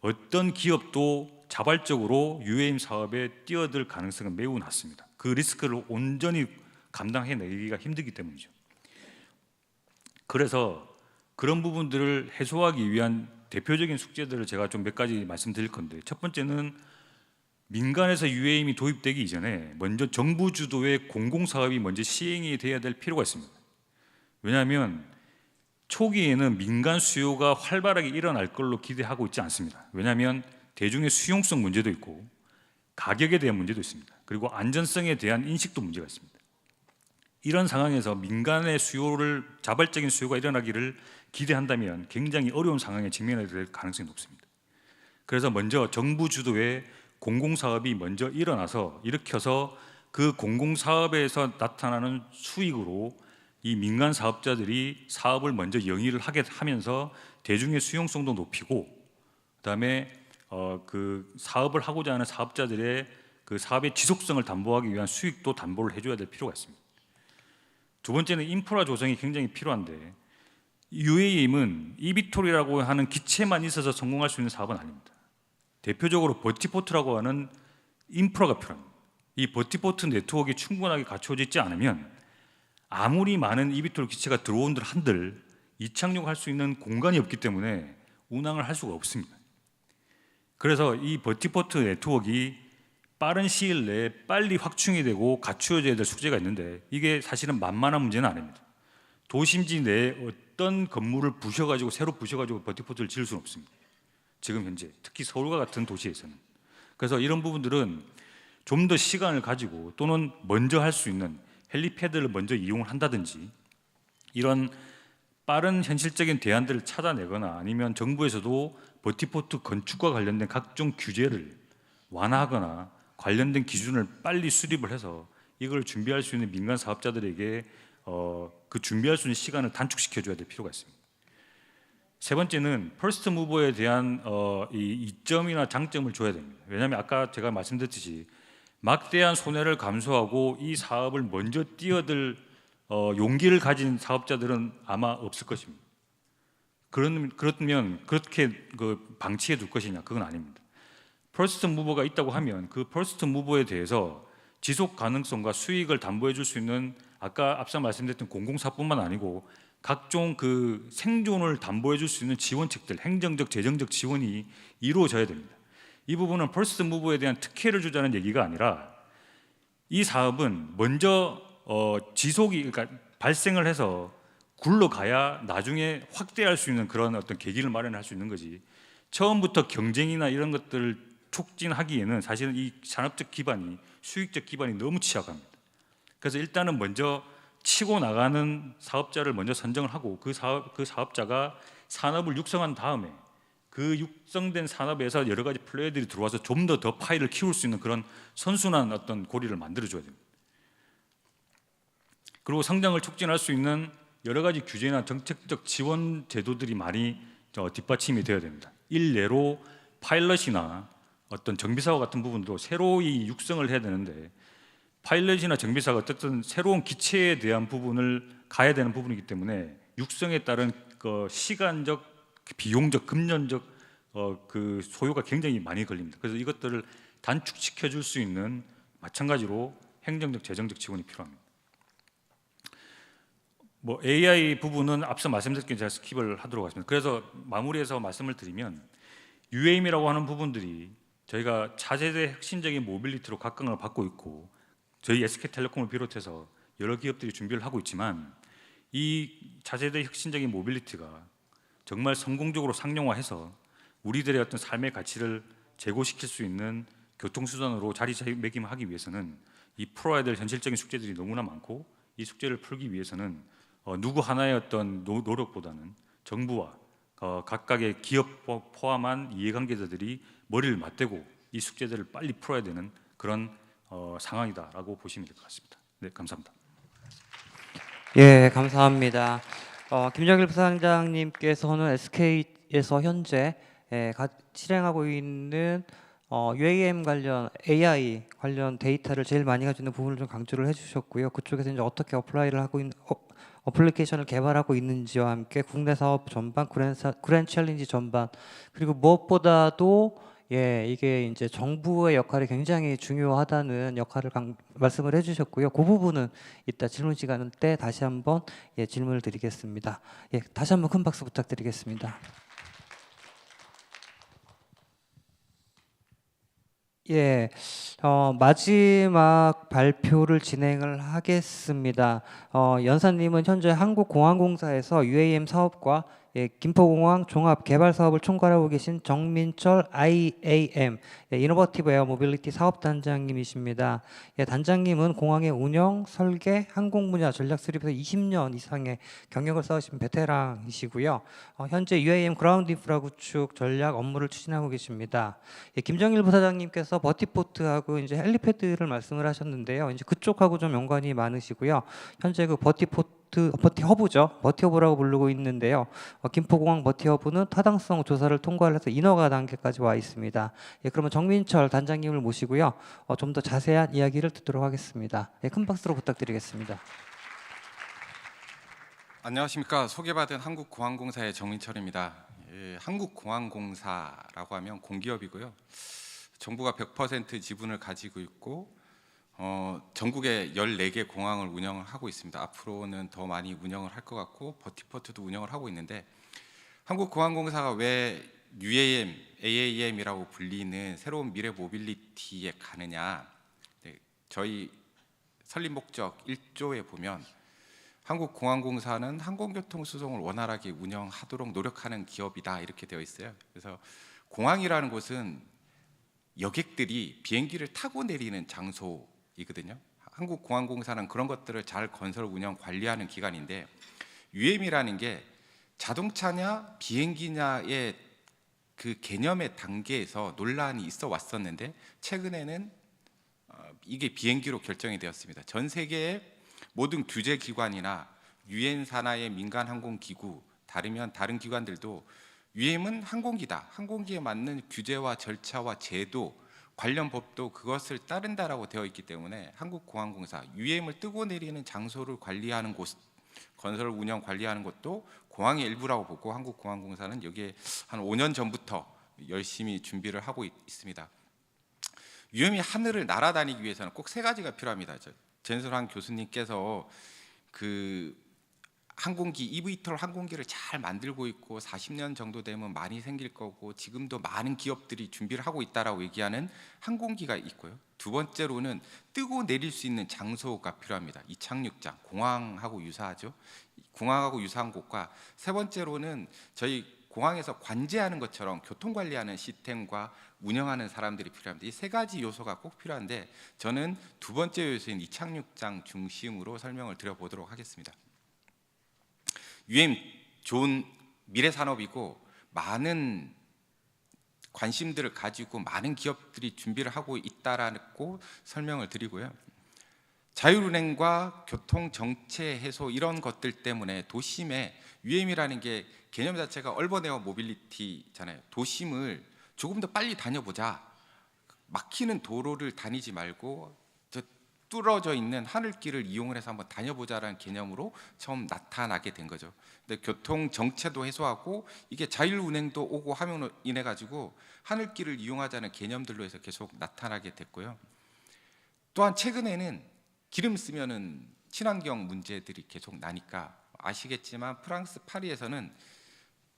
어떤 기업도 자발적으로 UAM 사업에 뛰어들 가능성은 매우 낮습니다. 그 리스크를 온전히 감당해내기가 힘들기 때문이죠. 그래서 그런 부분들을 해소하기 위한 대표적인 숙제들을 제가 좀 몇 가지 말씀드릴 건데 첫 번째는 민간에서 UAM이 도입되기 이전에 먼저 정부 주도의 공공사업이 먼저 시행이 돼야 될 필요가 있습니다. 왜냐하면 초기에는 민간 수요가 활발하게 일어날 걸로 기대하고 있지 않습니다. 왜냐하면 대중의 수용성 문제도 있고 가격에 대한 문제도 있습니다. 그리고 안전성에 대한 인식도 문제가 있습니다. 이런 상황에서 민간의 수요를 자발적인 수요가 일어나기를 기대한다면 굉장히 어려운 상황에 직면하게 될 가능성이 높습니다. 그래서 먼저 정부 주도의 공공사업이 먼저 일으켜서 그 공공사업에서 나타나는 수익으로 이 민간 사업자들이 사업을 먼저 영위를 하게 하면서 대중의 수용성도 높이고 그다음에 그 사업을 하고자 하는 사업자들의 그 사업의 지속성을 담보하기 위한 수익도 담보를 해줘야 될 필요가 있습니다. 두 번째는 인프라 조성이 굉장히 필요한데 UAM은 이비톨이라고 하는 기체만 있어서 성공할 수 있는 사업은 아닙니다. 대표적으로 버티포트라고 하는 인프라가 필요합니다. 이 버티포트 네트워크가 충분하게 갖춰져 있지 않으면 아무리 많은 이비톨 기체가 들어온들 한들 이착륙할 수 있는 공간이 없기 때문에 운항을 할 수가 없습니다. 그래서 이 버티포트 네트워크가 빠른 시일 내에 빨리 확충이 되고 갖추어져야 될 숙제가 있는데 이게 사실은 만만한 문제는 아닙니다. 도심지 내에 어떤 건물을 새로 부셔가지고 버티포트를 지을 수는 없습니다. 지금 현재 특히 서울과 같은 도시에서는. 그래서 이런 부분들은 좀 더 시간을 가지고 또는 먼저 할 수 있는 헬리패드를 먼저 이용을 한다든지 이런 빠른 현실적인 대안들을 찾아내거나 아니면 정부에서도 버티포트 건축과 관련된 각종 규제를 완화하거나 관련된 기준을 빨리 수립을 해서 이걸 준비할 수 있는 민간 사업자들에게 그 준비할 수 있는 시간을 단축시켜 줘야 될 필요가 있습니다. 세 번째는 퍼스트 무버에 대한 이 이점이나 장점을 줘야 됩니다. 왜냐하면 아까 제가 말씀드렸듯이 막대한 손해를 감수하고 이 사업을 먼저 뛰어들 용기를 가진 사업자들은 아마 없을 것입니다. 그렇다면 그렇게 그 방치해 둘 것이냐? 그건 아닙니다. 퍼스트 무버가 있다고 하면 그 퍼스트 무버에 대해서 지속 가능성과 수익을 담보해 줄 수 있는 아까 앞서 말씀드렸던 공공사뿐만 아니고 각종 그 생존을 담보해 줄 수 있는 지원책들, 행정적, 재정적 지원이 이루어져야 됩니다. 이 부분은 퍼스트 무버에 대한 특혜를 주자는 얘기가 아니라 이 사업은 먼저 지속이 그러니까 발생을 해서 굴러가야 나중에 확대할 수 있는 그런 어떤 계기를 마련할 수 있는 거지. 처음부터 경쟁이나 이런 것들을 촉진하기에는 사실은 이 산업적 기반이 수익적 기반이 너무 취약합니다. 그래서 일단은 먼저 치고 나가는 사업자를 먼저 선정을 하고 그 사업자가 산업을 육성한 다음에 그 육성된 산업에서 여러 가지 플레이들이 들어와서 좀 더 파이를 키울 수 있는 그런 선순환 어떤 고리를 만들어줘야 됩니다. 그리고 성장을 촉진할 수 있는 여러 가지 규제나 정책적 지원 제도들이 많이 뒷받침이 되어야 됩니다. 일례로 파일럿이나 어떤 정비사와 같은 부분도 새로이 육성을 해야 되는데 파일럿이나 정비사가 어쨌든 새로운 기체에 대한 부분을 가야 되는 부분이기 때문에 육성에 따른 그 시간적, 비용적, 금전적 그 소요가 굉장히 많이 걸립니다. 그래서 이것들을 단축시켜 줄 수 있는 마찬가지로 행정적, 재정적 지원이 필요합니다. 뭐 AI 부분은 앞서 말씀드렸기에 제가 스킵을 하도록 하겠습니다. 그래서 마무리해서 말씀을 드리면 UAM이라고 하는 부분들이 저희가 차세대 혁신적인 모빌리티로 각광을 받고 있고 저희 SK텔레콤을 비롯해서 여러 기업들이 준비를 하고 있지만 이 차세대 혁신적인 모빌리티가 정말 성공적으로 상용화해서 우리들의 어떤 삶의 가치를 제고시킬 수 있는 교통수단으로 자리매김하기 위해서는 이 풀어야 될 현실적인 숙제들이 너무나 많고 이 숙제를 풀기 위해서는 누구 하나의 어떤 노력보다는 정부와 각각의 기업 포함한 이해관계자들이 머리를 맞대고 이 숙제들을 빨리 풀어야 되는 그런 상황이다라고 보시면 될 것 같습니다. 네, 감사합니다. 예, 감사합니다. 김정일 부사장님께서는 SK에서 현재 실행하고 있는 UAM 관련 AI 관련 데이터를 제일 많이 가지고 있는 부분을 좀 강조를 해주셨고요. 그쪽에서 이제 어떻게 어플라이를 하고 있는 어플리케이션을 개발하고 있는지와 함께 국내 사업 전반, 그랜드 챌린지 전반 그리고 무엇보다도 이게 이제 정부의 역할이 굉장히 중요하다는 역할을 말씀을 해주셨고요. 그 부분은 이따 질문 시간 때 다시 한번 질문을 드리겠습니다. 다시 한번 큰 박수 부탁드리겠습니다. 마지막 발표를 진행을 하겠습니다. 연사님은 현재 한국공항공사에서 UAM 사업과 김포공항 종합개발사업을 총괄하고 계신 정민철 IAM 이노버티브 에어 모빌리티 사업단장님이십니다. 단장님은 공항의 운영, 설계, 항공 분야 전략 수립에서 20년 이상의 경력을 쌓으신 베테랑이시고요. 현재 UAM 그라운드 인프라 구축 전략 업무를 추진하고 계십니다. 김정일 부사장님께서 버티포트하고 이제 헬리패드를 말씀을 하셨는데요. 이제 그쪽하고 좀 연관이 많으시고요. 현재 그 버티허브죠. 버티허브라고 부르고 있는데요. 김포공항 버티허브는 타당성 조사를 통과를 해서 인허가 단계까지 와 있습니다. 그러면 정민철 단장님을 모시고요. 좀 더 자세한 이야기를 듣도록 하겠습니다. 큰 박수로 부탁드리겠습니다. 안녕하십니까. 소개받은 한국공항공사의 정민철입니다. 한국공항공사라고 하면 공기업이고요. 정부가 100% 지분을 가지고 있고 전국에 14개 공항을 운영을 하고 있습니다. 앞으로는 더 많이 운영을 할 것 같고 버티포트도 운영을 하고 있는데 한국공항공사가 왜 UAM, AAM이라고 불리는 새로운 미래 모빌리티에 가느냐. 저희 설립 목적 1조에 보면 한국공항공사는 항공교통 수송을 원활하게 운영하도록 노력하는 기업이다 이렇게 되어 있어요. 그래서 공항이라는 곳은 여객들이 비행기를 타고 내리는 장소이거든요. 한국공항공사는 그런 것들을 잘 건설, 운영, 관리하는 기관인데 UAM이라는 게 자동차냐 비행기냐의 그 개념의 단계에서 논란이 있어 왔었는데 최근에는 이게 비행기로 결정이 되었습니다. 전 세계의 모든 규제 기관이나 유엔 산하의 민간 항공 기구, 다른 기관들도 UAM은 항공기다. 항공기에 맞는 규제와 절차와 제도, 관련 법도 그것을 따른다라고 되어 있기 때문에 한국공항공사 UAM을 뜨고 내리는 장소를 관리하는 곳, 건설 운영 관리하는 것도 공항의 일부라고 보고 한국공항공사는 여기에 한 5년 전부터 열심히 준비를 하고 있습니다. UAM이 하늘을 날아다니기 위해서는 꼭 세 가지가 필요합니다. 전설환 교수님께서 그 항공기, eVTOL 항공기를 잘 만들고 있고 40년 정도 되면 많이 생길 거고 지금도 많은 기업들이 준비를 하고 있다라고 얘기하는 항공기가 있고요. 두 번째로는 뜨고 내릴 수 있는 장소가 필요합니다. 이착륙장, 공항하고 유사하죠. 공항하고 유사한 곳과 세 번째로는 저희 공항에서 관제하는 것처럼 교통관리하는 시스템과 운영하는 사람들이 필요합니다. 이 세 가지 요소가 꼭 필요한데 저는 두 번째 요소인 이착륙장 중심으로 설명을 드려보도록 하겠습니다. UAM 좋은 미래 산업이고 많은 관심들을 가지고 많은 기업들이 준비를 하고 있다라고 설명을 드리고요. 자율운행과 교통 정체 해소 이런 것들 때문에 도심에 UAM이라는 게 개념 자체가 얼번 에어 모빌리티잖아요. 도심을 조금 더 빨리 다녀보자. 막히는 도로를 다니지 말고 저 뚫어져 있는 하늘길을 이용을 해서 한번 다녀보자라는 개념으로 처음 나타나게 된 거죠. 근데 교통 정체도 해소하고 이게 자율운행도 오고 함으로 인해 가지고 하늘길을 이용하자는 개념들로 해서 계속 나타나게 됐고요. 또한 최근에는 기름 쓰면은 친환경 문제들이 계속 나니까 아시겠지만 프랑스에서는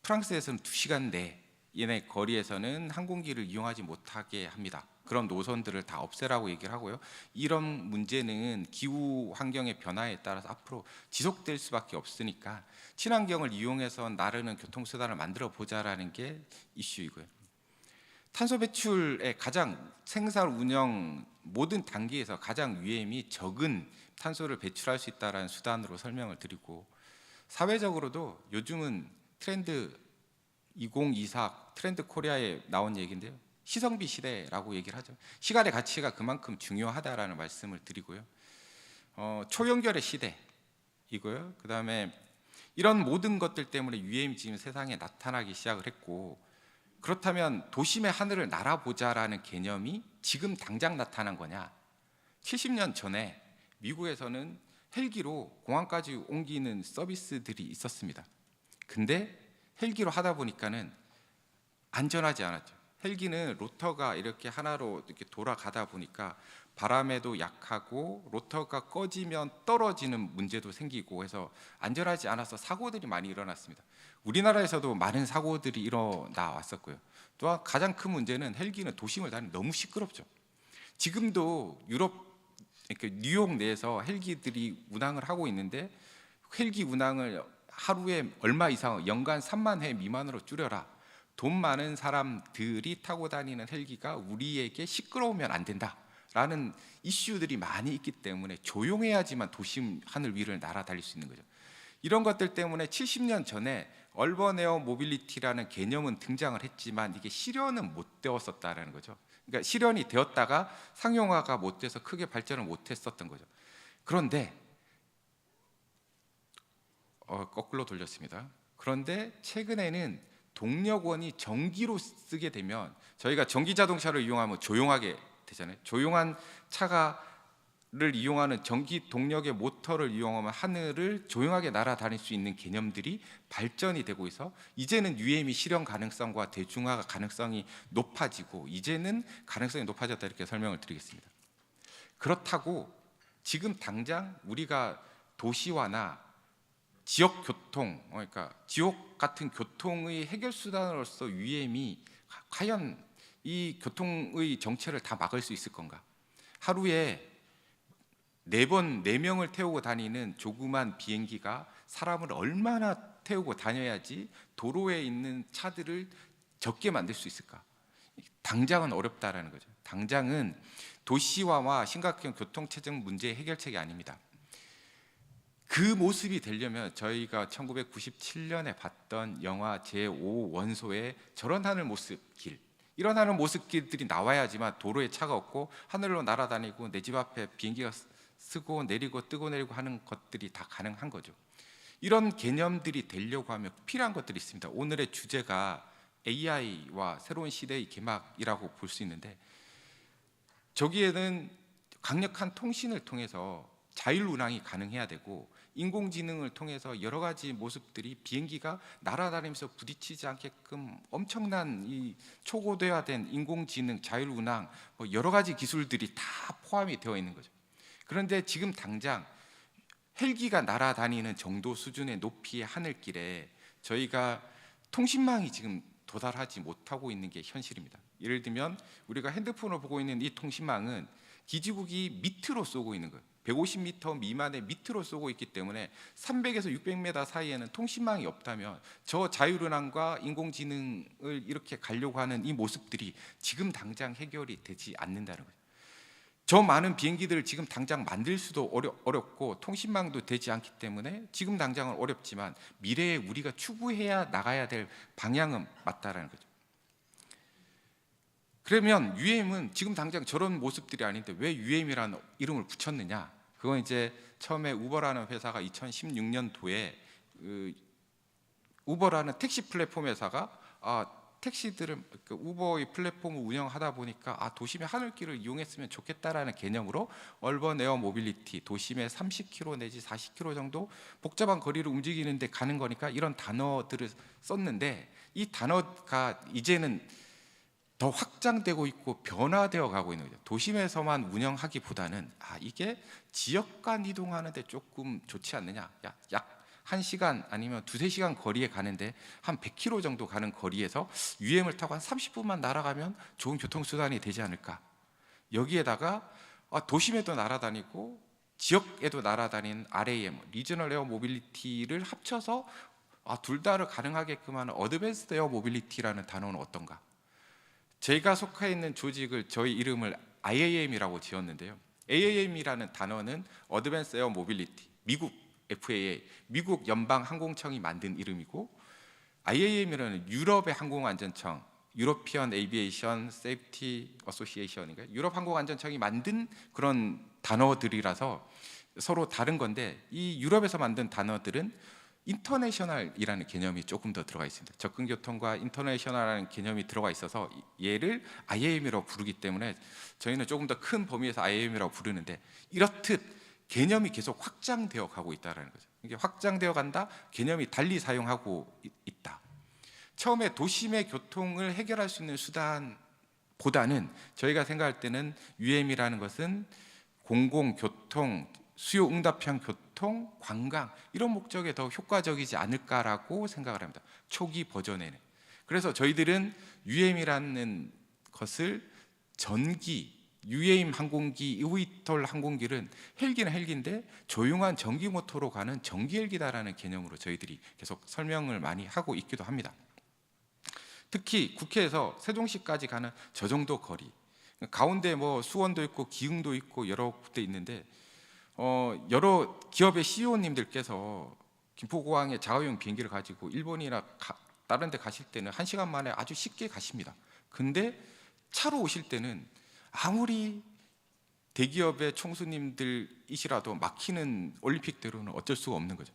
2시간 내의 거리에서는 항공기를 이용하지 못하게 합니다. 그런 노선들을 다 없애라고 얘기를 하고요. 이런 문제는 기후 환경의 변화에 따라서 앞으로 지속될 수밖에 없으니까 친환경을 이용해서 나르는 교통수단을 만들어 보자라는 게 이슈이고요. 탄소 배출의 가장 생산 운영 모든 단계에서 가장 UAM이 적은 탄소를 배출할 수 있다는 수단으로 설명을 드리고 사회적으로도 요즘은 트렌드 2024 트렌드 코리아에 나온 얘기인데요. 시성비 시대라고 얘기를 하죠. 시간의 가치가 그만큼 중요하다라는 말씀을 드리고요. 초연결의 시대이고요. 그다음에 이런 모든 것들 때문에 UAM 지금 세상에 나타나기 시작을 했고 그렇다면 도심의 하늘을 날아보자라는 개념이 지금 당장 나타난 거냐? 70년 전에 미국에서는 헬기로 공항까지 옮기는 서비스들이 있었습니다. 근데 헬기로 하다 보니까는 안전하지 않았죠. 헬기는 로터가 이렇게 하나로 이렇게 돌아가다 보니까 바람에도 약하고 로터가 꺼지면 떨어지는 문제도 생기고 해서 안전하지 않아서 사고들이 많이 일어났습니다. 우리나라에서도 많은 사고들이 일어나 왔었고요. 또한 가장 큰 문제는 헬기는 도심을 다니면 너무 시끄럽죠. 지금도 유럽 뉴욕 내에서 헬기들이 운항을 하고 있는데 헬기 운항을 하루에 얼마 이상 연간 3만 회 미만으로 줄여라. 돈 많은 사람들이 타고 다니는 헬기가 우리에게 시끄러우면 안 된다라는 이슈들이 많이 있기 때문에 조용해야지만 도심 하늘 위를 날아다닐 수 있는 거죠. 이런 것들 때문에 70년 전에 얼번 에어 모빌리티라는 개념은 등장을 했지만 이게 실현은 못 되었었다라는 거죠. 그러니까 실현이 되었다가 상용화가 못 돼서 크게 발전을 못 했었던 거죠. 그런데 거꾸로 돌렸습니다. 그런데 최근에는 동력원이 전기로 쓰게 되면 저희가 전기 자동차를 이용하면 조용하게 되잖아요. 조용한 차를 이용하는 전기 동력의 모터를 이용하면 하늘을 조용하게 날아다닐 수 있는 개념들이 발전이 되고 있어 이제는 UAM이 실현 가능성과 대중화 가능성이 높아지고 이제는 가능성이 높아졌다 이렇게 설명을 드리겠습니다. 그렇다고 지금 당장 우리가 도시화나 지역 교통, 그러니까 지역 같은 교통의 해결 수단으로서 UAM이 과연 이 교통의 정체를 다 막을 수 있을 건가? 하루에 4명을 태우고 다니는 조그만 비행기가 사람을 얼마나 태우고 다녀야지 도로에 있는 차들을 적게 만들 수 있을까? 당장은 어렵다라는 거죠. 당장은 도시화와 심각한 교통체증 문제 해결책이 아닙니다. 그 모습이 되려면 저희가 1997년에 봤던 영화 제5원소의 저런 하늘 모습길, 이런 하늘 모습길들이 나와야지만 도로에 차가 없고 하늘로 날아다니고 내 집 앞에 비행기가 쓰고 내리고 뜨고 내리고 하는 것들이 다 가능한 거죠. 이런 개념들이 되려고 하면 필요한 것들이 있습니다. 오늘의 주제가 AI와 새로운 시대의 개막이라고 볼 수 있는데, 저기에는 강력한 통신을 통해서 자율운항이 가능해야 되고, 인공지능을 통해서 여러 가지 모습들이 비행기가 날아다니면서 부딪히지 않게끔 엄청난 이 초고도화된 인공지능, 자율운항, 뭐 여러 가지 기술들이 다 포함이 되어 있는 거죠. 그런데 지금 당장 헬기가 날아다니는 정도 수준의 높이의 하늘길에 저희가 통신망이 지금 도달하지 못하고 있는 게 현실입니다. 예를 들면 우리가 핸드폰을 보고 있는 이 통신망은 기지국이 밑으로 쏘고 있는 거예요. 150m 미만의 밑으로 쏘고 있기 때문에 300에서 600m 사이에는 통신망이 없다면 저 자율운항과 인공지능을 이렇게 가려고 하는 이 모습들이 지금 당장 해결이 되지 않는다는 거예요. 저 많은 비행기들을 지금 당장 만들 수도 어렵고 통신망도 되지 않기 때문에 지금 당장은 어렵지만 미래에 우리가 추구해야 나가야 될 방향은 맞다라는 거죠. 그러면 UAM은 지금 당장 저런 모습들이 아닌데 왜 UAM이라는 이름을 붙였느냐? 그건 이제 처음에 우버라는 회사가 2016년도에 우버라는 택시 플랫폼 회사가 택시들을 우버의 플랫폼을 운영하다 보니까 도심의 하늘길을 이용했으면 좋겠다라는 개념으로 얼번 에어 모빌리티, 도심의 30km 내지 40km 정도 복잡한 거리를 움직이는데 가는 거니까 이런 단어들을 썼는데, 이 단어가 이제는 더 확장되고 있고 변화되어 가고 있는 거죠. 도심에서만 운영하기보다는 이게 지역 간 이동하는데 조금 좋지 않느냐, 약 1시간 아니면 2-3시간 거리에 가는데 한 100km 정도 가는 거리에서 UAM을 타고 한 30분만 날아가면 좋은 교통수단이 되지 않을까. 여기에다가 도심에도 날아다니고 지역에도 날아다니는 RAM, 리저널 에어 모빌리티를 합쳐서 둘 다를 가능하게끔 하는 어드밴스드 에어 모빌리티라는 단어는 어떤가. 제가 속해 있는 조직을 저희 이름을 IAM이라고 지었는데요. AAM이라는 단어는 어드밴스 에어 모빌리티, 미국 FAA, 미국 연방 항공청이 만든 이름이고, IAM이라는 유럽의 항공안전청, 유로피언 에이비에이션 세이프티 어소시에이션인가, 유럽 항공안전청이 만든 그런 단어들이라서 서로 다른 건데, 이 유럽에서 만든 단어들은 인터내셔널이라는 개념이 조금 더 들어가 있습니다. 접근교통과 인터내셔널이라는 개념이 들어가 있어서 얘를 IAM이라고 부르기 때문에 저희는 조금 더 큰 범위에서 IAM이라고 부르는데, 이렇듯 개념이 계속 확장되어 가고 있다는 거죠. 이게 확장되어 간다, 개념이 달리 사용하고 있다. 처음에 도심의 교통을 해결할 수 있는 수단보다는 저희가 생각할 때는 UAM이라는 것은 공공교통, 수요 응답형 교통, 관광 이런 목적에 더 효과적이지 않을까라고 생각을 합니다. 초기 버전에는. 그래서 저희들은 UAM이라는 것을 전기, UAM 항공기, eVTOL 항공기는 헬기는 헬기인데 조용한 전기 모터로 가는 전기 헬기다라는 개념으로 저희들이 계속 설명을 많이 하고 있기도 합니다. 특히 국회에서 세종시까지 가는 저 정도 거리, 가운데 뭐 수원도 있고 기흥도 있고 여러 군데 있는데, 여러 기업의 CEO님들께서 김포공항에 자가용 비행기를 가지고 일본이나 다른 데 가실 때는 1시간 만에 아주 쉽게 가십니다. 근데 차로 오실 때는 아무리 대기업의 총수님들이시라도 막히는 올림픽대로는 어쩔 수가 없는 거죠.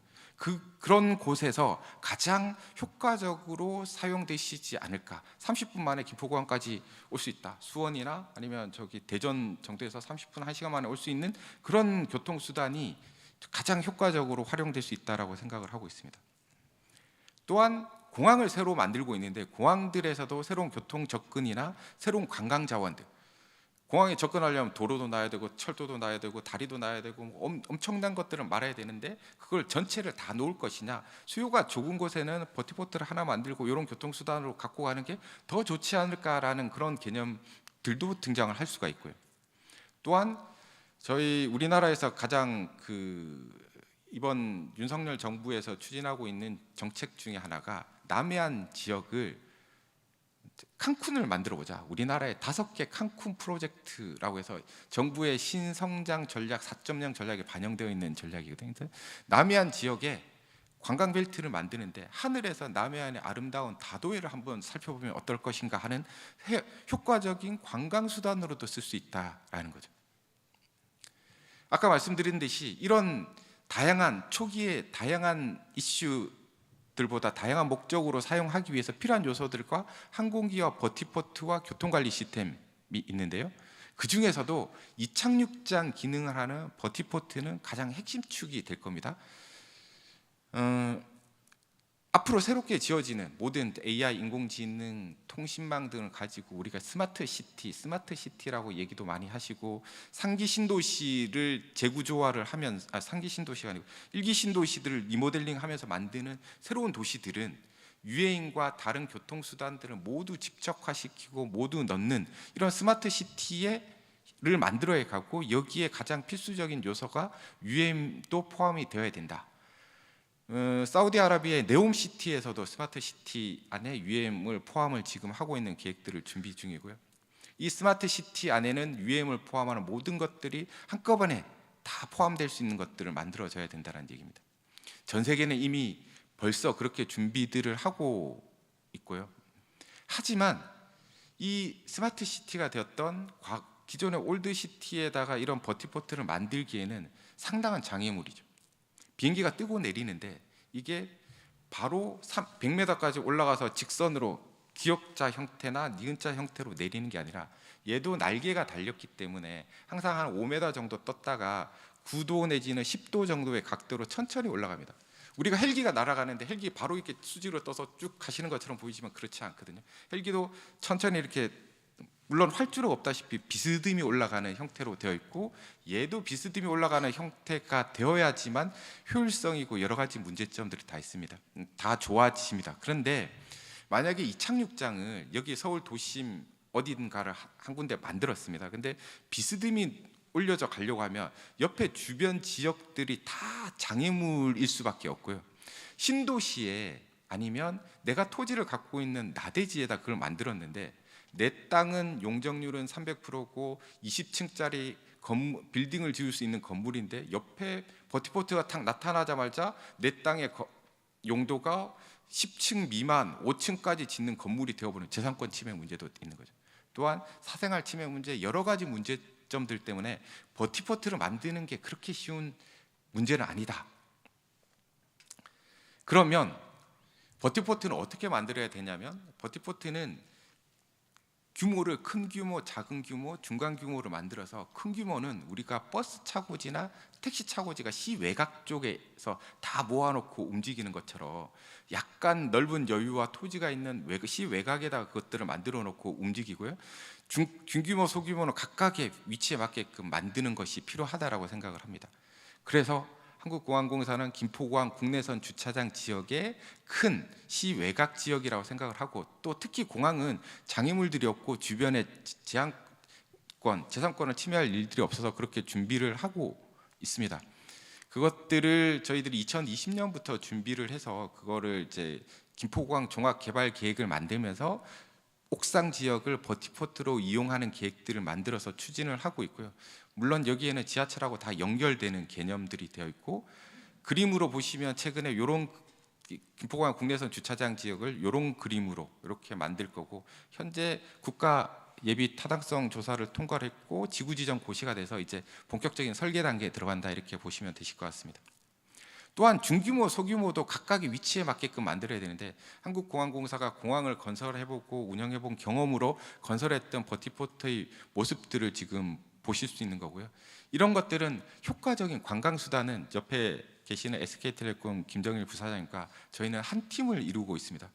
그런 곳에서 가장 효과적으로 사용되시지 않을까. 30분 만에 김포공항까지 올 수 있다. 수원이나 아니면 저기 대전 정도에서 30분, 1시간 만에 올 수 있는 그런 교통수단이 가장 효과적으로 활용될 수 있다라고 생각을 하고 있습니다. 또한 공항을 새로 만들고 있는데, 공항들에서도 새로운 교통 접근이나 새로운 관광 자원들, 공항에 접근하려면 도로도 놔야 되고 철도도 놔야 되고 다리도 놔야 되고 엄청난 것들을 말아야 되는데, 그걸 전체를 다 놓을 것이냐, 수요가 좁은 곳에는 버티포트를 하나 만들고 이런 교통수단으로 갖고 가는 게 더 좋지 않을까라는 그런 개념들도 등장을 할 수가 있고요. 또한 저희 우리나라에서 가장 이번 윤석열 정부에서 추진하고 있는 정책 중에 하나가 남해안 지역을 칸쿤을 만들어 보자. 우리나라에 5개 칸쿤 프로젝트라고 해서 정부의 신성장 전략 4.0 전략에 반영되어 있는 전략이거든요. 그래서 남해안 지역에 관광 벨트를 만드는데 하늘에서 남해안의 아름다운 다도해를 한번 살펴보면 어떨 것인가 하는 효과적인 관광 수단으로도 쓸 수 있다라는 거죠. 아까 말씀드린 듯이 이런 다양한 초기에 다양한 이슈들보다 다양한 목적으로 사용하기 위해서 필요한 요소들과 항공기와 버티포트와 교통관리 시스템이 있는데요. 그 중에서도 이착륙장 기능을 하는 버티포트는 가장 핵심 축이 될 겁니다. 앞으로 새롭게 지어지는 모든 AI, 인공지능, 통신망 등을 가지고 우리가 스마트 시티라고 얘기도 많이 하시고 상기 신도시를 재구조화를 하면서 상기 신도시가 아니고 일기 신도시들을 리모델링하면서 만드는 새로운 도시들은 유해인과 다른 교통수단들을 모두 직접화시키고 모두 넣는 이런 스마트 시티를 만들어야 가고 여기에 가장 필수적인 요소가 UAM도 포함이 되어야 된다. 사우디아라비아의 네옴시티에서도 스마트 시티 안에 UAM을 포함을 지금 하고 있는 계획들을 준비 중이고요. 이 스마트 시티 안에는 UAM을 포함하는 모든 것들이 한꺼번에 다 포함될 수 있는 것들을 만들어져야 된다는 얘기입니다. 전 세계는 이미 벌써 그렇게 준비들을 하고 있고요. 하지만 이 스마트 시티가 되었던 기존의 올드 시티에다가 이런 버티포트를 만들기에는 상당한 장애물이죠. 비행기가 뜨고 내리는데 이게 바로 100m까지 올라가서 직선으로 기역자 형태나 니은자 형태로 내리는 게 아니라 얘도 날개가 달렸기 때문에 항상 한 5m 정도 떴다가 9도 내지는 10도 정도의 각도로 천천히 올라갑니다. 우리가 헬기가 날아가는데 헬기 바로 이렇게 수직으로 떠서 쭉 가시는 것처럼 보이지만 그렇지 않거든요. 헬기도 천천히 이렇게 물론 활주로가 없다시피 비스듬히 올라가는 형태로 되어 있고 얘도 비스듬히 올라가는 형태가 되어야지만 효율성이고 여러 가지 문제점들이 다 있습니다. 다 좋아집니다. 그런데 만약에 이착륙장을 여기 서울 도심 어딘가를 한 군데 만들었습니다. 근데 비스듬히 올려져 가려고 하면 옆에 주변 지역들이 다 장애물일 수밖에 없고요. 신도시에 아니면 내가 토지를 갖고 있는 나대지에다 그걸 만들었는데 내 땅은 용적률은 300%고 20층짜리 빌딩을 지을 수 있는 건물인데 옆에 버티포트가 탁 나타나자마자 내 땅의 용도가 10층 미만, 5층까지 짓는 건물이 되어버리는 재산권 침해 문제도 있는 거죠. 또한 사생활 침해 문제, 여러 가지 문제점들 때문에 버티포트를 만드는 게 그렇게 쉬운 문제는 아니다. 그러면 버티포트는 어떻게 만들어야 되냐면 버티포트는 규모를 큰 규모, 작은 규모, 중간 규모로 만들어서 큰 규모는 우리가 버스 차고지나 택시 차고지가 시 외곽 쪽에서 다 모아놓고 움직이는 것처럼 약간 넓은 여유와 토지가 있는 시 외곽에다가 그것들을 만들어 놓고 움직이고요. 중규모, 소규모는 각각의 위치에 맞게끔 만드는 것이 필요하다라고 생각을 합니다. 그래서 한국공항공사는 김포공항 국내선 주차장 지역의 큰 시외곽 지역이라고 생각을 하고 또 특히 공항은 장애물들이 없고 주변에 재산권을 침해할 일들이 없어서 그렇게 준비를 하고 있습니다. 그것들을 저희들이 2020년부터 준비를 해서 그거를 이제 김포공항 종합개발 계획을 만들면서 옥상 지역을 버티포트로 이용하는 계획들을 만들어서 추진을 하고 있고요. 물론 여기에는 지하철하고 다 연결되는 개념들이 되어 있고 그림으로 보시면 최근에 이런 김포공항 국내선 주차장 지역을 이런 그림으로 이렇게 만들 거고 현재 국가 예비 타당성 조사를 통과를 했고 지구지정 고시가 돼서 이제 본격적인 설계 단계에 들어간다 이렇게 보시면 되실 것 같습니다. 또한 중규모, 소규모도 각각의 위치에 맞게끔 만들어야 되는데 한국공항공사가 공항을 건설해보고 운영해본 경험으로 건설했던 버티포트의 모습들을 지금 보실 수 있는 거고요. 이런 것들은 효과적인 관광수단은 옆에 계시는 SK텔레콤 김정일 부사장님과 저희는 한 팀을 이루고 있습니다.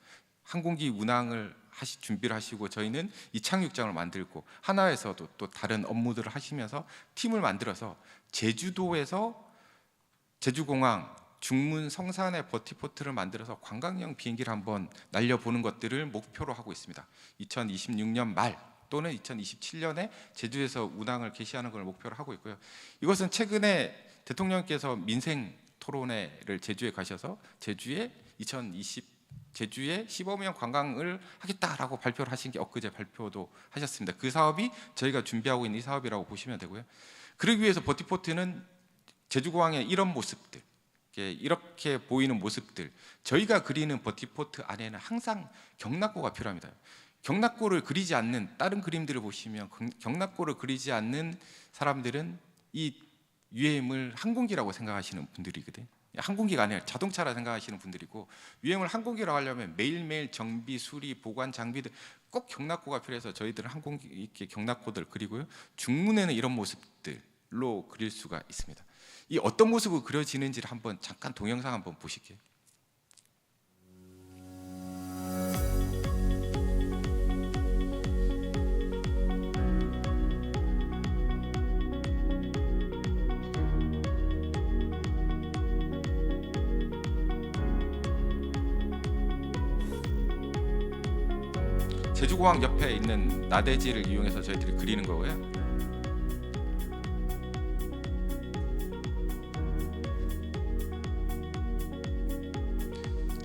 항공기 운항을 준비를 하시고 저희는 이착륙장을 만들고 하나에서도 또 다른 업무들을 하시면서 팀을 만들어서 제주도에서 제주공항 중문 성산의 버티포트를 만들어서 관광용 비행기를 한번 날려보는 것들을 목표로 하고 있습니다. 2026년 말 또는 2027년에 제주에서 운항을 개시하는 걸 목표로 하고 있고요. 이것은 최근에 대통령께서 민생 토론회를 제주에 가셔서 제주에 2027 제주에 15명 관광을 하겠다라고 발표를 하신 게 엊그제 발표도 하셨습니다. 그 사업이 저희가 준비하고 있는 이 사업이라고 보시면 되고요. 그러기 위해서 버티포트는 제주공항의 이런 모습들, 이렇게 보이는 모습들, 저희가 그리는 버티포트 안에는 항상 경락고가 필요합니다. 경락고를 그리지 않는 다른 그림들을 보시면 경락고를 그리지 않는 사람들은 이 UAM을 항공기라고 생각하시는 분들이거든요. 항공기가 아니라 자동차라 생각하시는 분들이고, UAM을 항공기라고 하려면 매일매일 정비, 수리, 보관 장비들 꼭 경락고가 필요해서 저희들은 항공기 이렇게 경락고들 그리고요. 중문에는 이런 모습들로 그릴 수가 있습니다. 이 어떤 모습으로 그려지는지를 한번 잠깐 동영상 한번 보실게요. 제주공항 옆에 있는 나대지를 이용해서 저희들이 그리는 거고요.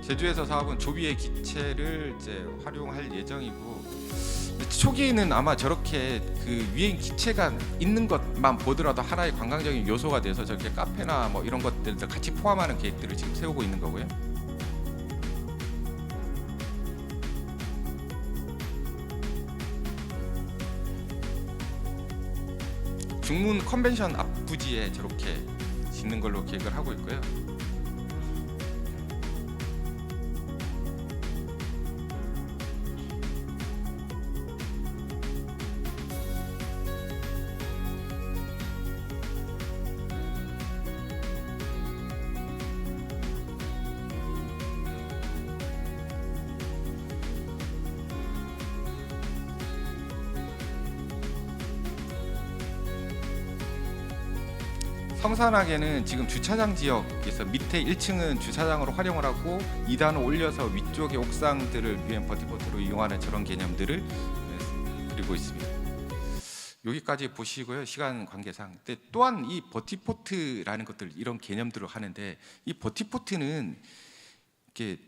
제주에서 사업은 조비의 기체를 이제 활용할 예정이고, 초기에는 아마 저렇게 그 유행 기체가 있는 것만 보더라도 하나의 관광적인 요소가 돼서 저렇게 카페나 뭐 이런 것들도 같이 포함하는 계획들을 지금 세우고 있는 거고요. 중문 컨벤션 앞부지에 저렇게 짓는 걸로 계획을 하고 있고요. 성산학에는 지금 주차장 지역에서 밑에 1층은 주차장으로 활용을 하고 2단을 올려서 위쪽의 옥상들을 UAM 버티포트로 이용하는 저런 개념들을 그리고 있습니다. 여기까지 보시고요. 시간 관계상. 근데 또한 이 버티포트라는 것들, 이런 개념들을 하는데, 이 버티포트는 이렇게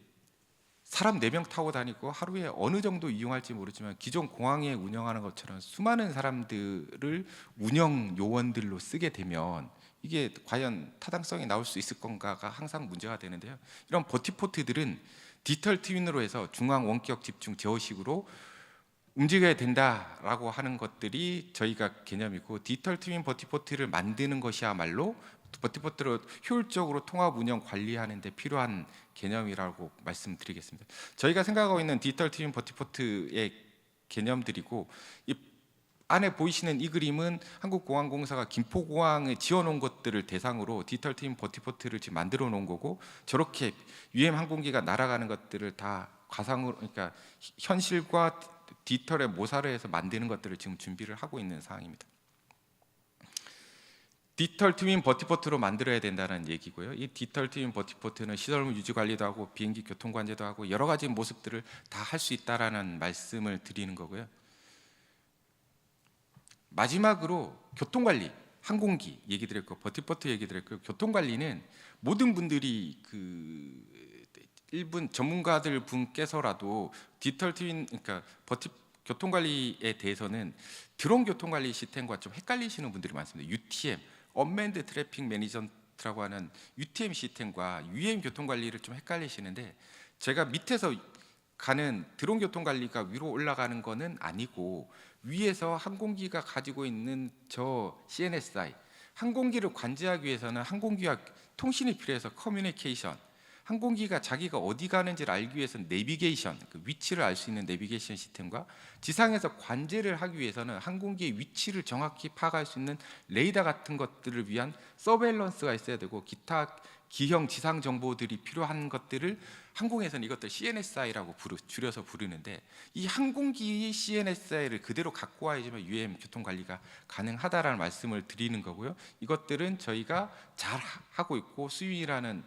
사람 4명 타고 다니고 하루에 어느 정도 이용할지 모르지만 기존 공항에 운영하는 것처럼 수많은 사람들을 운영 요원들로 쓰게 되면 이게 과연 타당성이 나올 수 있을 건가가 항상 문제가 되는데요. 이런 버티포트들은 디지털 트윈으로 해서 중앙 원격 집중 제어식으로 움직여야 된다라고 하는 것들이 저희가 개념이고, 디지털 트윈 버티포트를 만드는 것이야말로 버티포트로 효율적으로 통합 운영 관리하는 데 필요한 개념이라고 말씀드리겠습니다. 저희가 생각하고 있는 디지털 트윈 버티포트의 개념들이고, 이 안에 보이시는 이 그림은 한국공항공사가 김포공항에 지어놓은 것들을 대상으로 디지털 트윈 버티포트를 지금 만들어 놓은 거고, 저렇게 UAM 항공기가 날아가는 것들을 다 가상으로, 그러니까 현실과 디지털에 모사를 해서 만드는 것들을 지금 준비를 하고 있는 상황입니다. 디지털 트윈 버티포트로 만들어야 된다는 얘기고요. 이 디지털 트윈 버티포트는 시설물 유지 관리도 하고 비행기 교통 관제도 하고 여러 가지 모습들을 다 할 수 있다라는 말씀을 드리는 거고요. 마지막으로 교통관리, 항공기 얘기 드렸고 버티포트 얘기 드렸고, 교통관리는 모든 분들이 일본 전문가들 분께서라도 디지털 트윈, 그러니까 교통관리에 대해서는 드론 교통관리 시스템과 좀 헷갈리시는 분들이 많습니다. UTM, 언맨드 트래픽 매니저먼트라고 하는 UTM 시스템과 UAM 교통관리를 좀 헷갈리시는데, 제가 밑에서 가는 드론 교통관리가 위로 올라가는 거는 아니고, 위에서 항공기가 가지고 있는 저 CNSI, 항공기를 관제하기 위해서는 항공기와 통신이 필요해서 커뮤니케이션, 항공기가 자기가 어디 가는지를 알기 위해서는 내비게이션, 그 위치를 알 수 있는 내비게이션 시스템과, 지상에서 관제를 하기 위해서는 항공기의 위치를 정확히 파악할 수 있는 레이더 같은 것들을 위한 서베일런스가 있어야 되고, 기타 기형 지상 정보들이 필요한 것들을 항공에서는 이것들 CNSI라고 줄여서 부르는데, 이 항공기 CNSI를 그대로 갖고 와야지만 UAM 교통 관리가 가능하다라는 말씀을 드리는 거고요. 이것들은 저희가 잘 하고 있고, 수위라는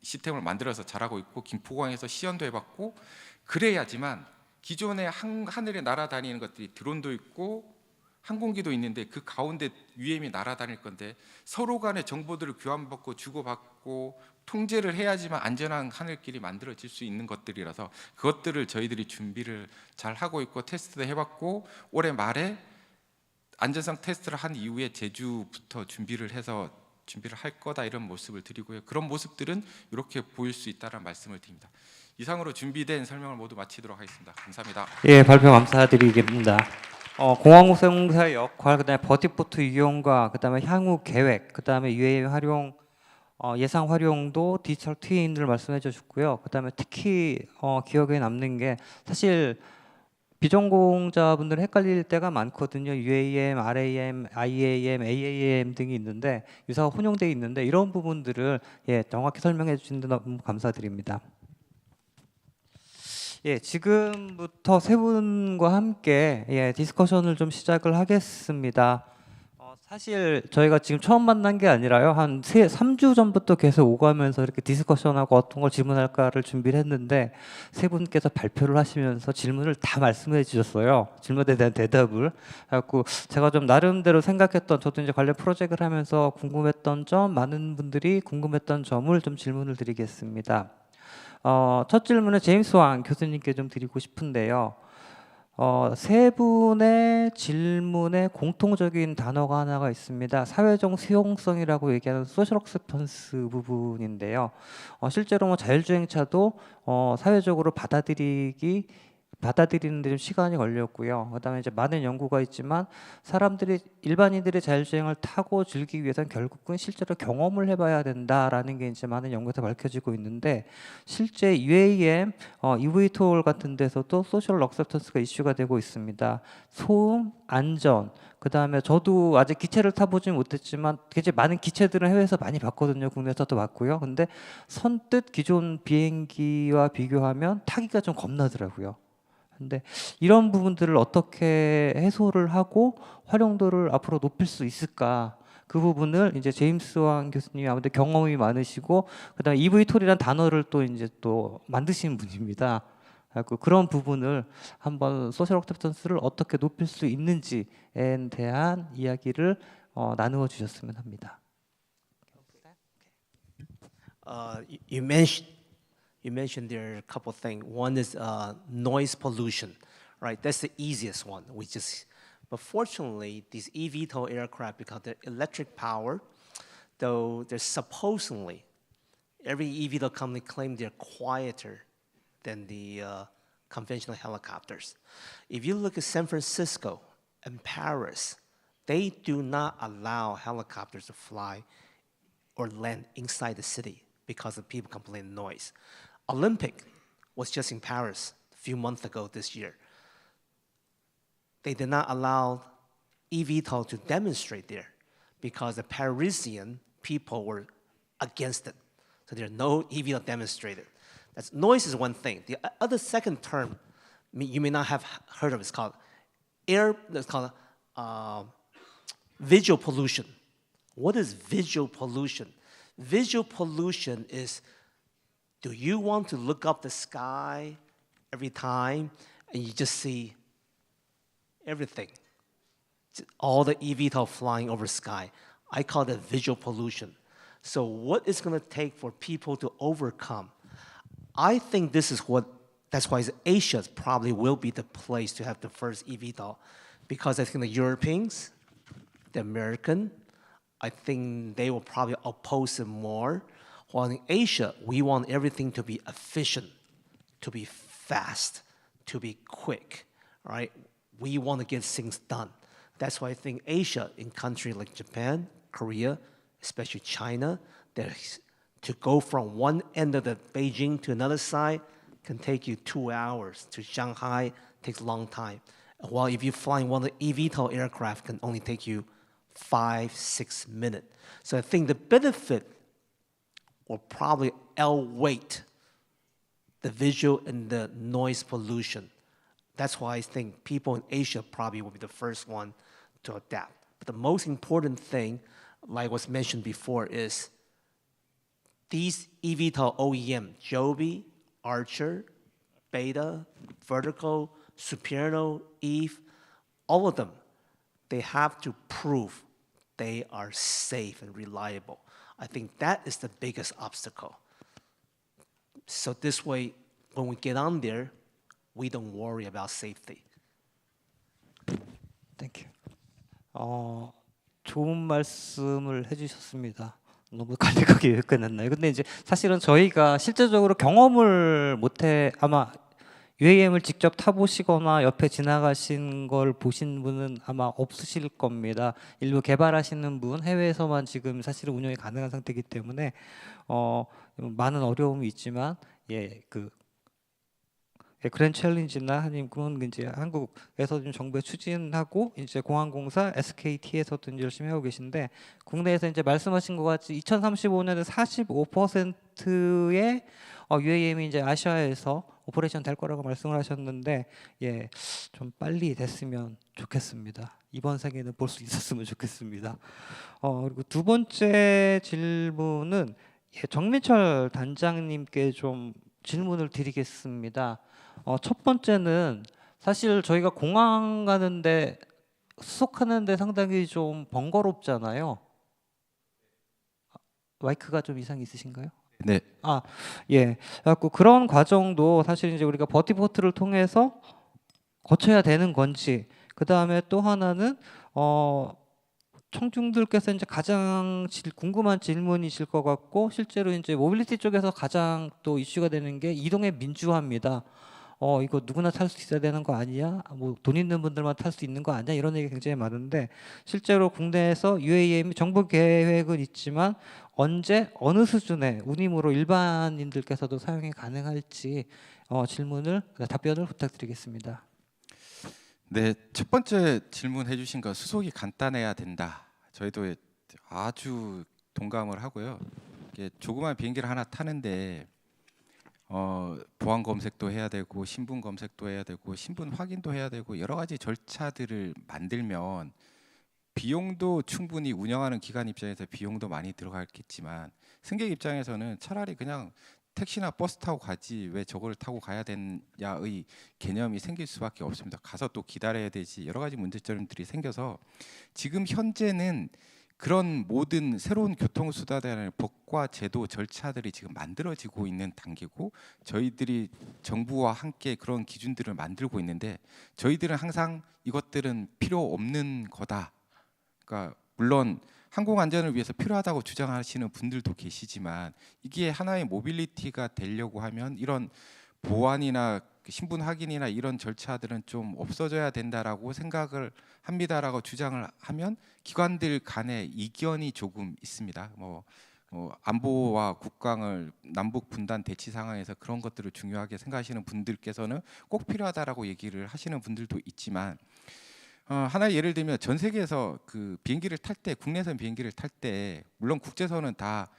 시스템을 만들어서 잘하고 있고, 김포공항에서 시연도 해봤고, 그래야지만 기존에 하늘에 날아다니는 것들이 드론도 있고 항공기도 있는데, 그 가운데 UAM이 날아다닐 건데 서로 간의 정보들을 교환받고 주고받고 통제를 해야지만 안전한 하늘길이 만들어질 수 있는 것들이라서 그것들을 저희들이 준비를 잘 하고 있고 테스트도 해봤고 올해 말에 안전성 테스트를 한 이후에 제주부터 준비를 할 거다 이런 모습을 드리고요. 그런 모습들은 이렇게 보일 수 있다는 말씀을 드립니다. 이상으로 준비된 설명을 모두 마치도록 하겠습니다. 감사합니다. 예, 발표 감사드리겠습니다. 공항공사의 역할, 그다음에 버티포트 이용과 그다음에 향후 계획, 그다음에 UAM 활용 예상 활용도 디지털 트윈을 말씀해 주셨고요. 그다음에 특히 기억에 남는 게 사실 비전공자분들은 헷갈릴 때가 많거든요. UAM, RAM, IAM, AAM 등이 있는데 유사가 혼용되어 있는데 이런 부분들을 정확히 설명해 주신 데 너무 감사드립니다. 지금부터 세 분과 함께 디스커션을 좀 시작을 하겠습니다. 사실 저희가 지금 처음 만난 게 아니라요. 한 3주 전부터 계속 오가면서 이렇게 디스커션하고 어떤 걸 질문할까를 준비를 했는데 세 분께서 발표를 하시면서 질문을 다 말씀해 주셨어요. 질문에 대한 대답을. 그래갖고 제가 좀 나름대로 생각했던, 저도 이제 관련 프로젝트를 하면서 궁금했던 점, 많은 분들이 궁금했던 점을 좀 질문을 드리겠습니다. 첫 질문은 제임스 왕 교수님께 좀 드리고 싶은데요. 세 분의 질문에 공통적인 단어가 하나가 있습니다. 사회적 수용성이라고 얘기하는 소셜 억셉턴스 부분인데요. 실제로 뭐 자율주행차도 사회적으로 받아들이는데 좀 시간이 걸렸고요. 그다음에 이제 많은 연구가 있지만 일반인들이 자율주행을 타고 즐기기 위해서는 결국은 실제로 경험을 해봐야 된다라는 게 이제 많은 연구에서 밝혀지고 있는데 실제 UAM, eVTOL 같은 데서도 소셜 억셉턴스가 이슈가 되고 있습니다. 소음, 안전, 그다음에 저도 아직 기체를 타보진 못했지만 굉장히 많은 기체들은 해외에서 많이 봤거든요. 국내에서도 봤고요. 근데 선뜻 기존 비행기와 비교하면 타기가 좀 겁나더라고요. 근데 이런 부분들을 어떻게 해소를 하고 활용도를 앞으로 높일 수 있을까? 그 부분을 이제 제임스 왕 교수님이 아무래도 경험이 많으시고 그다음에 eVTOL이라는 단어를 또 이제 또 만드신 분입니다. 그런 부분을 한번 소셜 억셉턴스를 어떻게 높일 수 있는지에 대한 이야기를 나누어 주셨으면 합니다. You mentioned there are a couple things. One is noise pollution, right? That's the easiest one. But fortunately, these eVTOL aircraft, because they're electric power, though they're supposedly, every eVTOL company claim they're quieter than the conventional helicopters. If you look at San Francisco and Paris, they do not allow helicopters to fly or land inside the city because of people complaining noise. Olympic was just in Paris a few months ago this year. They did not allow eVTOL to demonstrate there because the Parisian people were against it. So there are no eVTOL demonstrated. Noise is one thing. The other second term you may not have heard of. It's called visual pollution. What is visual pollution? Visual pollution is, do you want to look up the sky every time and you just see everything? All the eVTOL flying over sky. I call that visual pollution. So what is going to take for people to overcome? I think that's why Asia probably will be the place to have the first eVTOL, because I think the Europeans, the American, I think they will probably oppose it more. While in Asia, we want everything to be efficient, to be fast, to be quick, right? We want to get things done. That's why I think Asia, in countries like Japan, Korea, especially China, to go from one end of the Beijing to another side can take you 2 hours. To Shanghai takes a long time. While if you're flying one of the eVTOL aircraft, can only take you 5-6 minutes. So I think the benefit will probably outweigh the visual and the noise pollution. That's why I think people in Asia probably will be the first one to adapt. But the most important thing, like was mentioned before, is these eVTOL OEM, Joby, Archer, Beta, Vertical, Supernal, Eve, all of them, they have to prove they are safe and reliable. I think that is the biggest obstacle. So this way, when we get on there, we don't worry about safety. 땡큐. 좋은 말씀을 해주셨습니다. 너무 간략하게 끝났나요? 근데 이제 사실은 저희가 실제적으로 경험을 못해 아마 UAM을 직접 타보시거나 옆에 지나가신 걸 보신 분은 아마 없으실 겁니다. 일부 개발하시는 분, 해외에서만 지금 사실은 운영이 가능한 상태이기 때문에 많은 어려움이 있지만 그랜 챌린지나 아니면 그런 이제 한국에서 좀 정부에 추진하고 이제 공항공사, SKT에서도 열심히 하고 계신데 국내에서 이제 말씀하신 것 같이 2035년에 45%의 UAM이 이제 아시아에서 오퍼레이션 될 거라고 말씀을 하셨는데 좀 빨리 됐으면 좋겠습니다. 이번 생에는 볼 수 있었으면 좋겠습니다. 그리고 두 번째 질문은 정민철 단장님께 좀 질문을 드리겠습니다. 첫 번째는 사실 저희가 공항 가는데 수속하는데 상당히 좀 번거롭잖아요. 마이크가 좀 이상이 있으신가요? 네. 그래갖고 그런 과정도 사실 이제 우리가 버티포트를 통해서 거쳐야 되는 건지, 그 다음에 또 하나는 청중들께서 이제 가장 궁금한 질문이실 것 같고 실제로 이제 모빌리티 쪽에서 가장 또 이슈가 되는 게 이동의 민주화입니다. 이거 누구나 탈 수 있어야 되는 거 아니야? 뭐 돈 있는 분들만 탈 수 있는 거 아니야? 이런 얘기 굉장히 많은데 실제로 국내에서 UAM 정부 계획은 있지만 언제 어느 수준의 운임으로 일반인들께서도 사용이 가능할지 답변을 부탁드리겠습니다. 네, 첫 번째 질문해 주신 거 수속이 간단해야 된다. 저희도 아주 동감을 하고요. 이게 조그만 비행기를 하나 타는데 보안 검색도 해야 되고 신분 검색도 해야 되고 신분 확인도 해야 되고 여러 가지 절차들을 만들면 비용도 충분히 운영하는 기관 입장에서 비용도 많이 들어갔겠지만 승객 입장에서는 차라리 그냥 택시나 버스 타고 가지 왜 저걸 타고 가야 되냐의 개념이 생길 수밖에 없습니다. 가서 또 기다려야 되지 여러 가지 문제점들이 생겨서 지금 현재는 그런 모든 새로운 교통수단의 법과 제도 절차들이 지금 만들어지고 있는 단계고 저희들이 정부와 함께 그런 기준들을 만들고 있는데 저희들은 항상 이것들은 필요 없는 거다. 그러니까 물론 항공 안전을 위해서 필요하다고 주장하시는 분들도 계시지만 이게 하나의 모빌리티가 되려고 하면 이런 보안이나 신분 확인이나 이런 절차들은 좀 없어져야 된다라고 생각을 합니다라고 주장을 하면 기관들 간의 이견이 조금 있습니다. 안보와 국강을 남북 분단 대치 상황에서 그런 것들을 중요하게 생각하시는 분들께서는 꼭 필요하다라고 얘기를 하시는 분들도 있지만 하나의 예를 들면 전 세계에서 그 비행기를 탈 때 국내선 비행기를 탈 때 물론 국제선은 다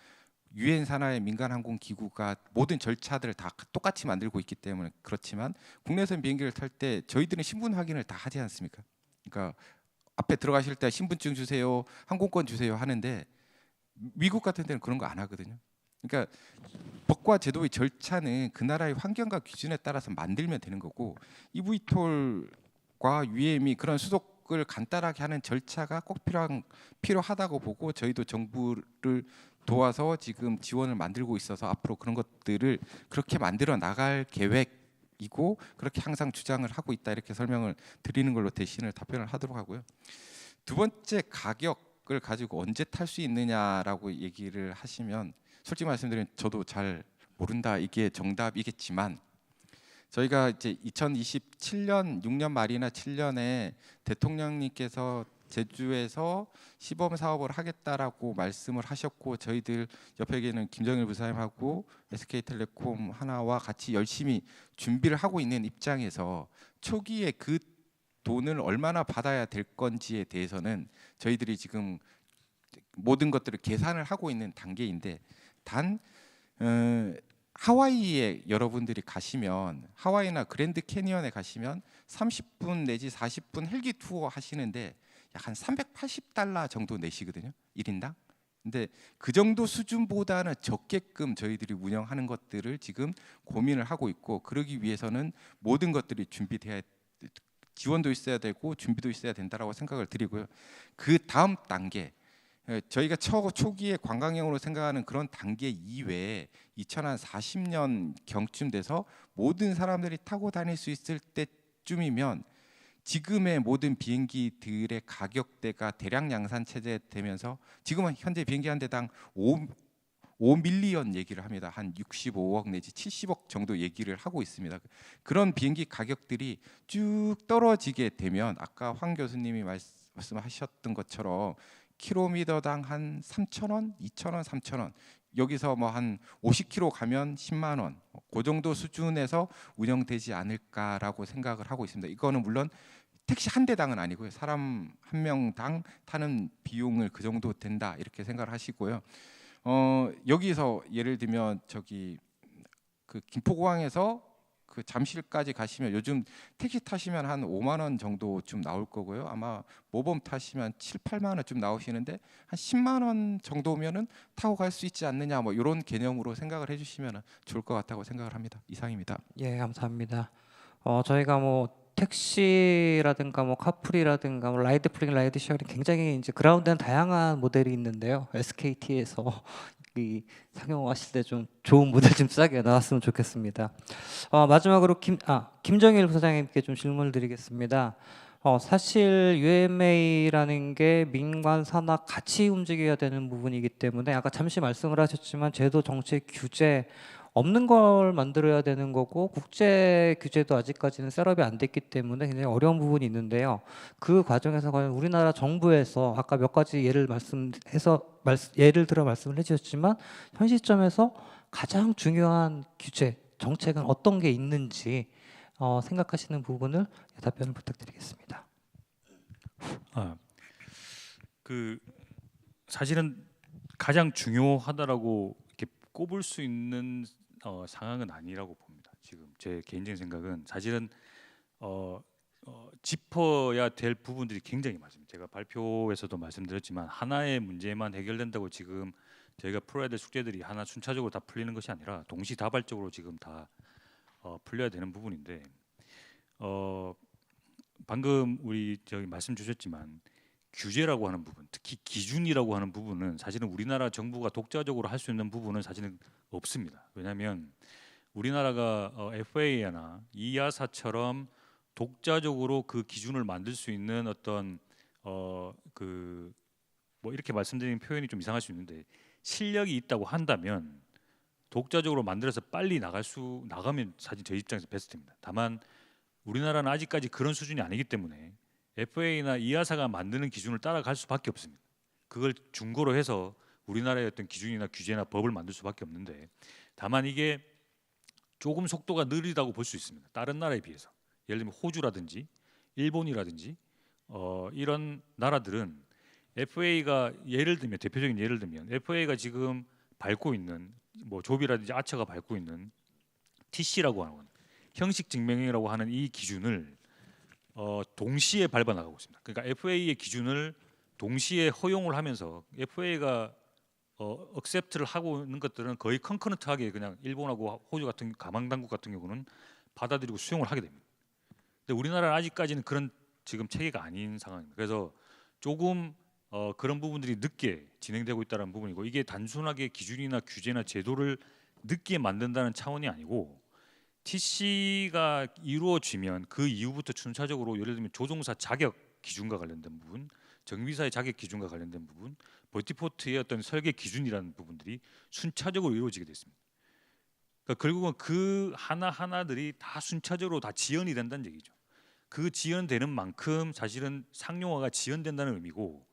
유엔 산하의 민간 항공 기구가 모든 절차들을 다 똑같이 만들고 있기 때문에 그렇지만 국내선 비행기를 탈 때 저희들은 신분 확인을 다 하지 않습니까? 그러니까 앞에 들어가실 때 신분증 주세요, 항공권 주세요 하는데 미국 같은 데는 그런 거 안 하거든요. 그러니까 법과 제도의 절차는 그 나라의 환경과 기준에 따라서 만들면 되는 거고 eVTOL과 UAM이 그런 수속을 간단하게 하는 절차가 꼭 필요하다고 보고 저희도 정부를 도와서 지금 지원을 만들고 있어서 앞으로 그런 것들을 그렇게 만들어 나갈 계획이고 그렇게 항상 주장을 하고 있다 이렇게 설명을 드리는 걸로 대신을 답변을 하도록 하고요. 두 번째 가격을 가지고 언제 탈 수 있느냐라고 얘기를 하시면 솔직히 말씀드리면 저도 잘 모른다 이게 정답이겠지만 저희가 이제 2027년 6년 말이나 7년에 대통령님께서 제주에서 시범 사업을 하겠다라고 말씀을 하셨고 저희들 옆에 계는 김정일 부사님하고 SK텔레콤 하나와 같이 열심히 준비를 하고 있는 입장에서 초기에 그 돈을 얼마나 받아야 될 건지에 대해서는 저희들이 지금 모든 것들을 계산을 하고 있는 단계인데 단 하와이에 여러분들이 가시면 하와이나 그랜드 캐니언에 가시면 30분 내지 40분 헬기 투어 하시는데 약 한 $380 정도 내시거든요. 1인당. 근데 그 정도 수준보다는 적게끔 저희들이 운영하는 것들을 지금 고민을 하고 있고 그러기 위해서는 모든 것들이 준비돼야 지원도 있어야 되고 준비도 있어야 된다라고 생각을 드리고요. 그 다음 단계 저희가 초기에 관광형으로 생각하는 그런 단계 이외에 2040년 경쯤 돼서 모든 사람들이 타고 다닐 수 있을 때쯤이면 지금의 모든 비행기들의 가격대가 대량 양산 체제 되면서 지금은 현재 비행기 한 대당 5밀리언 얘기를 합니다. 한 65억 내지 70억 정도 얘기를 하고 있습니다. 그런 비행기 가격들이 쭉 떨어지게 되면 아까 황 교수님이 말씀하셨던 것처럼 킬로미터당 한 3,000원, 2,000원, 3,000원 여기서 뭐 한 50km 가면 10만 원, 그 정도 수준에서 운영되지 않을까라고 생각을 하고 있습니다. 이거는 물론 택시 한 대당은 아니고요. 사람 한 명당 타는 비용을 그 정도 된다 이렇게 생각을 하시고요. 여기서 예를 들면 저기 그 김포공항에서 그 잠실까지 가시면 요즘 택시 타시면 한 5만 원 정도 좀 나올 거고요. 아마 모범 타시면 7, 8만 원 좀 나오시는데 한 10만 원 정도면은 타고 갈 수 있지 않느냐 뭐 이런 개념으로 생각을 해주시면 좋을 것 같다고 생각을 합니다. 이상입니다. 예, 감사합니다. 저희가 뭐 택시라든가 뭐 카풀이라든가 뭐 라이드 풀링, 라이드 쉐어링 굉장히 이제 그라운드는 다양한 모델이 있는데요. SKT에서 이 상용하실 때 좀 좋은 모델 좀 싸게 나왔으면 좋겠습니다. 마지막으로 김정일 부사장님께 좀 질문을 드리겠습니다. 사실 UMA라는 게 민관 산업 같이 움직여야 되는 부분이기 때문에 아까 잠시 말씀을 하셨지만 제도 정책 규제 없는 걸 만들어야 되는 거고 국제 규제도 아직까지는 셋업이 안 됐기 때문에 굉장히 어려운 부분이 있는데요. 그 과정에서 과연 우리나라 정부에서 아까 몇 가지 예를 들어 말씀을 해주셨지만 현 시점에서 가장 중요한 규제 정책은 어떤 게 있는지 생각하시는 부분을 답변을 부탁드리겠습니다. 그 사실은 가장 중요하다라고 이렇게 꼽을 수 있는 상황은 아니라고 봅니다. 지금 제 개인적인 생각은 사실은 짚어야 될 부분들이 굉장히 많습니다. 제가 발표에서도 말씀드렸지만 하나의 문제만 해결된다고 지금 저희가 풀어야 될 숙제들이 하나 순차적으로 다 풀리는 것이 아니라 동시다발적으로 지금 다 풀려야 되는 부분인데 방금 우리 저기 말씀 주셨지만 규제라고 하는 부분, 특히 기준이라고 하는 부분은 사실은 우리나라 정부가 독자적으로 할 수 있는 부분은 사실은 없습니다. 왜냐하면 우리나라가 FAA나 이아사처럼 독자적으로 그 기준을 만들 수 있는 어떤 그 뭐 이렇게 말씀드리는 표현이 좀 이상할 수 있는데 실력이 있다고 한다면 독자적으로 만들어서 빨리 나가면 사실 제 입장에서 베스트입니다. 다만 우리나라는 아직까지 그런 수준이 아니기 때문에 FAA나 이아사가 만드는 기준을 따라갈 수밖에 없습니다. 그걸 중고로 해서 우리나라의 어떤 기준이나 규제나 법을 만들 수밖에 없는데 다만 이게 조금 속도가 느리다고 볼 수 있습니다. 다른 나라에 비해서 예를 들면 호주라든지 일본이라든지 이런 나라들은 FAA가 대표적인 예를 들면 FAA가 지금 밟고 있는 뭐 조비라든지 아처가 밟고 있는 TC라고 하는 형식 증명이라고 하는 이 기준을 동시에 밟아 나가고 있습니다. 그러니까 FAA의 기준을 동시에 허용을 하면서 FAA가 억셉트를 하고 있는 것들은 거의 컨커런트하게 그냥 일본하고 호주 같은 가망 당국 같은 경우는 받아들이고 수용을 하게 됩니다. 근데 우리나라는 아직까지는 그런 지금 체계가 아닌 상황입니다. 그래서 조금 그런 부분들이 늦게 진행되고 있다는 부분이고 이게 단순하게 기준이나 규제나 제도를 늦게 만든다는 차원이 아니고 TC가 이루어지면 그 이후부터 순차적으로 예를 들면 조종사 자격 기준과 관련된 부분, 정비사의 자격 기준과 관련된 부분, 버티포트의 어떤 설계 기준이라는 부분들이 순차적으로 이루어지게 됐습니다. 그러니까 결국은 그 하나하나들이 다 순차적으로 다 지연이 된다는 얘기죠. 그 지연되는 만큼 사실은 상용화가 지연된다는 의미고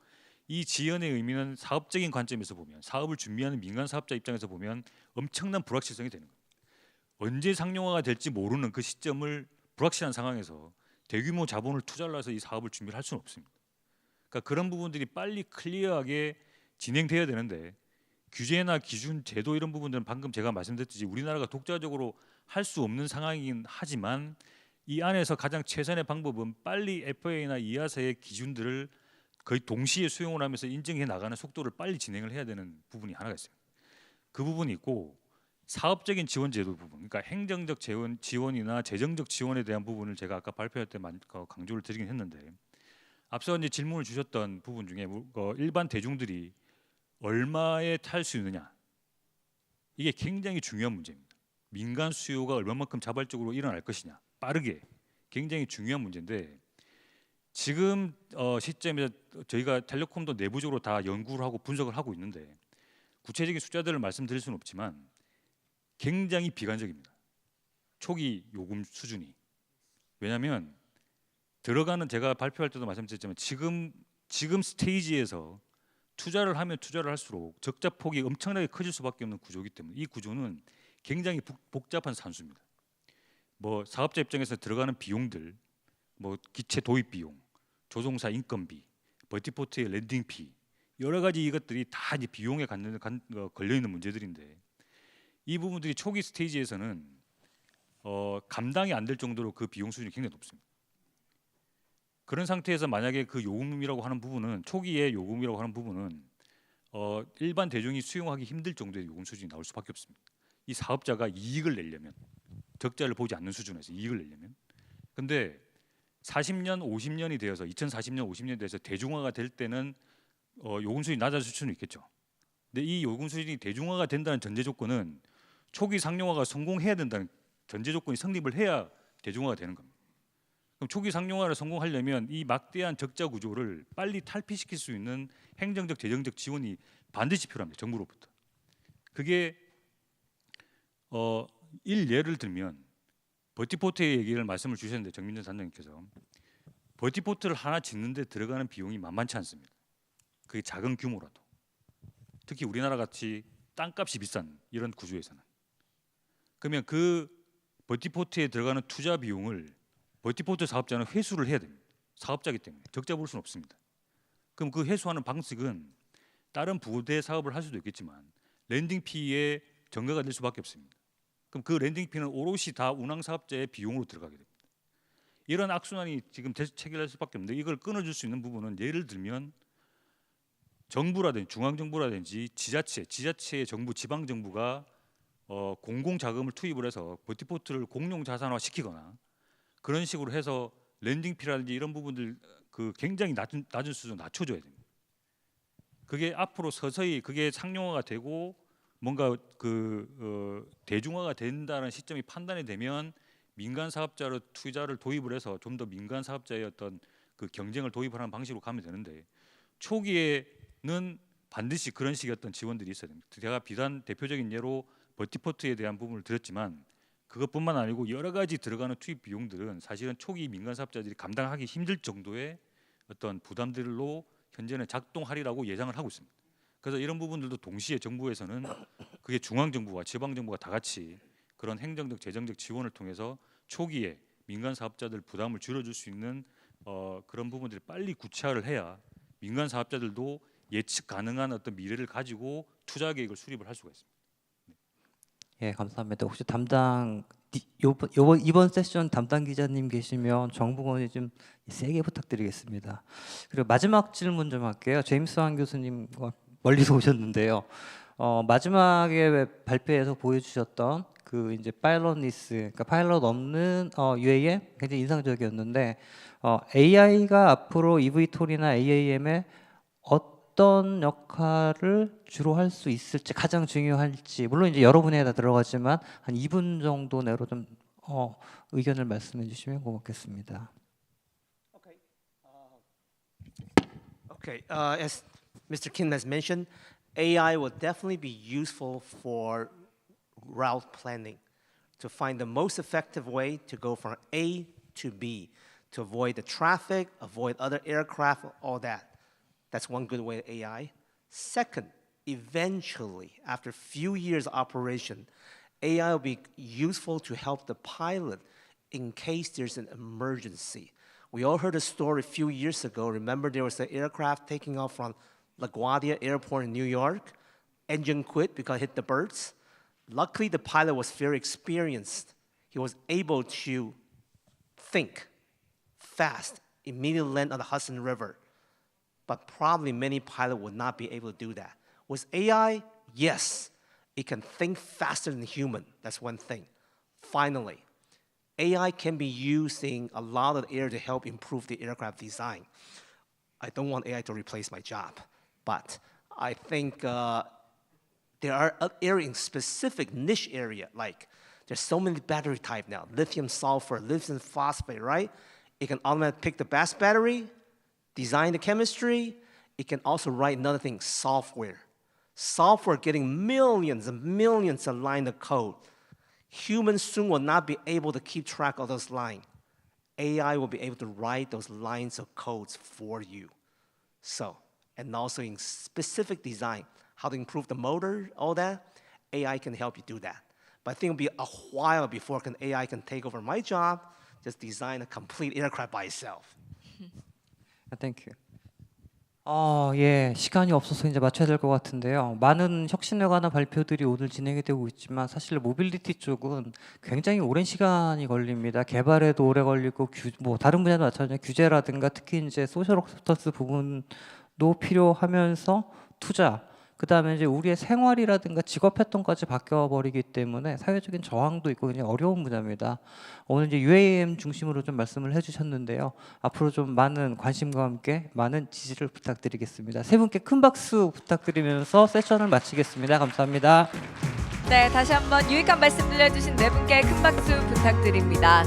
이 지연의 의미는 사업적인 관점에서 보면 사업을 준비하는 민간 사업자 입장에서 보면 엄청난 불확실성이 되는 거예요. 언제 상용화가 될지 모르는 그 시점을 불확실한 상황에서 대규모 자본을 투자를 해서 이 사업을 준비를 할 수는 없습니다. 그러니까 그런 부분들이 빨리 클리어하게 진행돼야 되는데 규제나 기준, 제도 이런 부분들은 방금 제가 말씀드렸듯이 우리나라가 독자적으로 할 수 없는 상황이긴 하지만 이 안에서 가장 최선의 방법은 빨리 FAA나 이아사의 기준들을 거의 동시에 수용을 하면서 인정해 나가는 속도를 빨리 진행을 해야 되는 부분이 하나가 있습니다. 그 부분이 있고 사업적인 지원 제도 부분, 그러니까 행정적 지원이나 재정적 지원에 대한 부분을 제가 아까 발표할 때 강조를 드리긴 했는데 앞서 이제 질문을 주셨던 부분 중에 일반 대중들이 얼마에 탈 수 있느냐, 이게 굉장히 중요한 문제입니다. 민간 수요가 얼마만큼 자발적으로 일어날 것이냐, 빠르게, 굉장히 중요한 문제인데, 지금 시점에서 저희가 텔레콤도 내부적으로 다 연구를 하고 분석을 하고 있는데, 구체적인 숫자들을 말씀드릴 수는 없지만 굉장히 비관적입니다. 초기 요금 수준이. 왜냐하면 들어가는, 제가 발표할 때도 말씀드렸지만 지금 스테이지에서 투자를 하면 투자를 할수록 적자 폭이 엄청나게 커질 수밖에 없는 구조이기 때문에 이 구조는 굉장히 복잡한 산수입니다. 뭐 사업자 입장에서 들어가는 비용들, 뭐 기체 도입 비용, 조종사 인건비, 버티포트의 랜딩피, 여러 가지 이것들이 다 이제 비용에 걸려 있는 문제들인데, 이 부분들이 초기 스테이지에서는 감당이 안 될 정도로 그 비용 수준이 굉장히 높습니다. 그런 상태에서 만약에 그 요금이라고 하는 부분은, 초기의 요금이라고 하는 부분은 일반 대중이 수용하기 힘들 정도의 요금 수준이 나올 수밖에 없습니다. 이 사업자가 이익을 내려면, 적자를 보지 않는 수준에서 이익을 내려면. 근데 40년, 50년이 되어서 2040년, 50년이 돼서 대중화가 될 때는 요금 수준이 낮아질 수는 있겠죠. 근데 이 요금 수준이 대중화가 된다는 전제 조건은 초기 상용화가 성공해야 된다는 전제 조건이 성립을 해야 대중화가 되는 겁니다. 그럼 초기 상용화를 성공하려면 이 막대한 적자 구조를 빨리 탈피시킬 수 있는 행정적, 재정적 지원이 반드시 필요합니다. 정부로부터. 그게 예를 들면 버티포트의 얘기를 말씀을 주셨는데, 정민준 단장님께서 버티포트를 하나 짓는데 들어가는 비용이 만만치 않습니다. 그게 작은 규모라도. 특히 우리나라 같이 땅값이 비싼 이런 구조에서는. 그러면 그 버티포트에 들어가는 투자 비용을 버티포트 사업자는 회수를 해야 됩니다. 사업자이기 때문에 적자 볼 수는 없습니다. 그럼 그 회수하는 방식은 다른 부대 사업을 할 수도 있겠지만 랜딩피에 전가가 될 수밖에 없습니다. 그럼 그 랜딩피는 오롯이 다 운항 사업자의 비용으로 들어가게 됩니다. 이런 악순환이 지금 체결할 수밖에 없는데, 이걸 끊어줄 수 있는 부분은 예를 들면 정부라든지 중앙정부라든지 지자체의 정부, 지방정부가 공공 자금을 투입을 해서 버티포트를 공용 자산화 시키거나 그런 식으로 해서 랜딩피라든지 이런 부분들 그 굉장히 낮은 수준 낮춰줘야 됩니다. 그게 앞으로 서서히 그게 상용화가 되고 뭔가 대중화가 된다는 시점이 판단이 되면 민간 사업자로 투자를 도입을 해서 좀 더 민간 사업자의 어떤 그 경쟁을 도입하는 방식으로 가면 되는데, 초기에는 반드시 그런 식의 어떤 지원들이 있어야 됩니다. 제가 비단 대표적인 예로 버티포트에 대한 부분을 드렸지만, 그것뿐만 아니고 여러 가지 들어가는 투입 비용들은 사실은 초기 민간 사업자들이 감당하기 힘들 정도의 어떤 부담들로 현재는 작동하리라고 예상을 하고 있습니다. 그래서 이런 부분들도 동시에 정부에서는 그게 중앙정부와 지방정부가 다 같이 그런 행정적, 재정적 지원을 통해서 초기에 민간 사업자들 부담을 줄여줄 수 있는 그런 부분들을 빨리 구체화를 해야 민간 사업자들도 예측 가능한 어떤 미래를 가지고 투자 계획을 수립을 할 수가 있습니다. 예, 감사합니다. 혹시 이번 세션 담당 기자님 계시면 정부건이 좀 세게 부탁드리겠습니다. 그리고 마지막 질문 좀 할게요. 제임스 왕 교수님과 멀리서 오셨는데요. 마지막에 발표에서 보여주셨던 그 이제 파일럿리스, 그러니까 파일럿 없는 UAM 굉장히 인상적이었는데, AI가 앞으로 eVTOL이나 AAM에 어떤 역할을 주로 할 수 있을지, 가장 중요할지, 물론 이제 여러 분야에 다 들어가지만 한 2분 정도 내로 좀 의견을 말씀해 주시면 고맙겠습니다. Okay, as Mr. Kim has mentioned, AI will definitely be useful for route planning to find the most effective way to go from A to B, to avoid the traffic, avoid other aircraft, all that. That's one good way of AI. Second, eventually, after a few years of operation, AI will be useful to help the pilot in case there's an emergency. We all heard a story a few years ago. Remember, there was an aircraft taking off from LaGuardia Airport in New York. Engine quit because it hit the birds. Luckily, the pilot was very experienced. He was able to think fast, immediately land on the Hudson River. But probably many pilots would not be able to do that. With AI, yes, it can think faster than human. That's one thing. Finally, AI can be used in a lot of areas to help improve the aircraft design. I don't want AI to replace my job, but I think there are areas in specific niche area, like there's so many battery type now, lithium sulfur, lithium phosphate, right? It can automatically pick the best battery, design the chemistry. It can also write another thing, software. Software getting millions and millions of lines of code. Humans soon will not be able to keep track of those lines. AI will be able to write those lines of codes for you. So, and also in specific design, how to improve the motor, all that, AI can help you do that. But I think it'll be a while before AI can take over my job, just design a complete aircraft by itself. Thank you. 예, 시간이 없어서 이제 맞춰야 될 것 같은데요. 많은 혁신에 관한 발표들이 오늘 진행이 되고 있지만 사실 모빌리티 쪽은 굉장히 오랜 시간이 걸립니다. 개발에도 오래 걸리고 뭐 다른 분야도 마찬가지로 규제라든가 특히 이제 소셜 억셉턴스 부분도 필요하면서 투자, 그다음에 이제 우리의 생활이라든가 직업 패턴까지 바뀌어 버리기 때문에 사회적인 저항도 있고 굉장히 어려운 분야입니다. 오늘 이제 UAM 중심으로 좀 말씀을 해주셨는데요. 앞으로 좀 많은 관심과 함께 많은 지지를 부탁드리겠습니다. 세 분께 큰 박수 부탁드리면서 세션을 마치겠습니다. 감사합니다. 네, 다시 한번 유익한 말씀 들려주신 네 분께 큰 박수 부탁드립니다.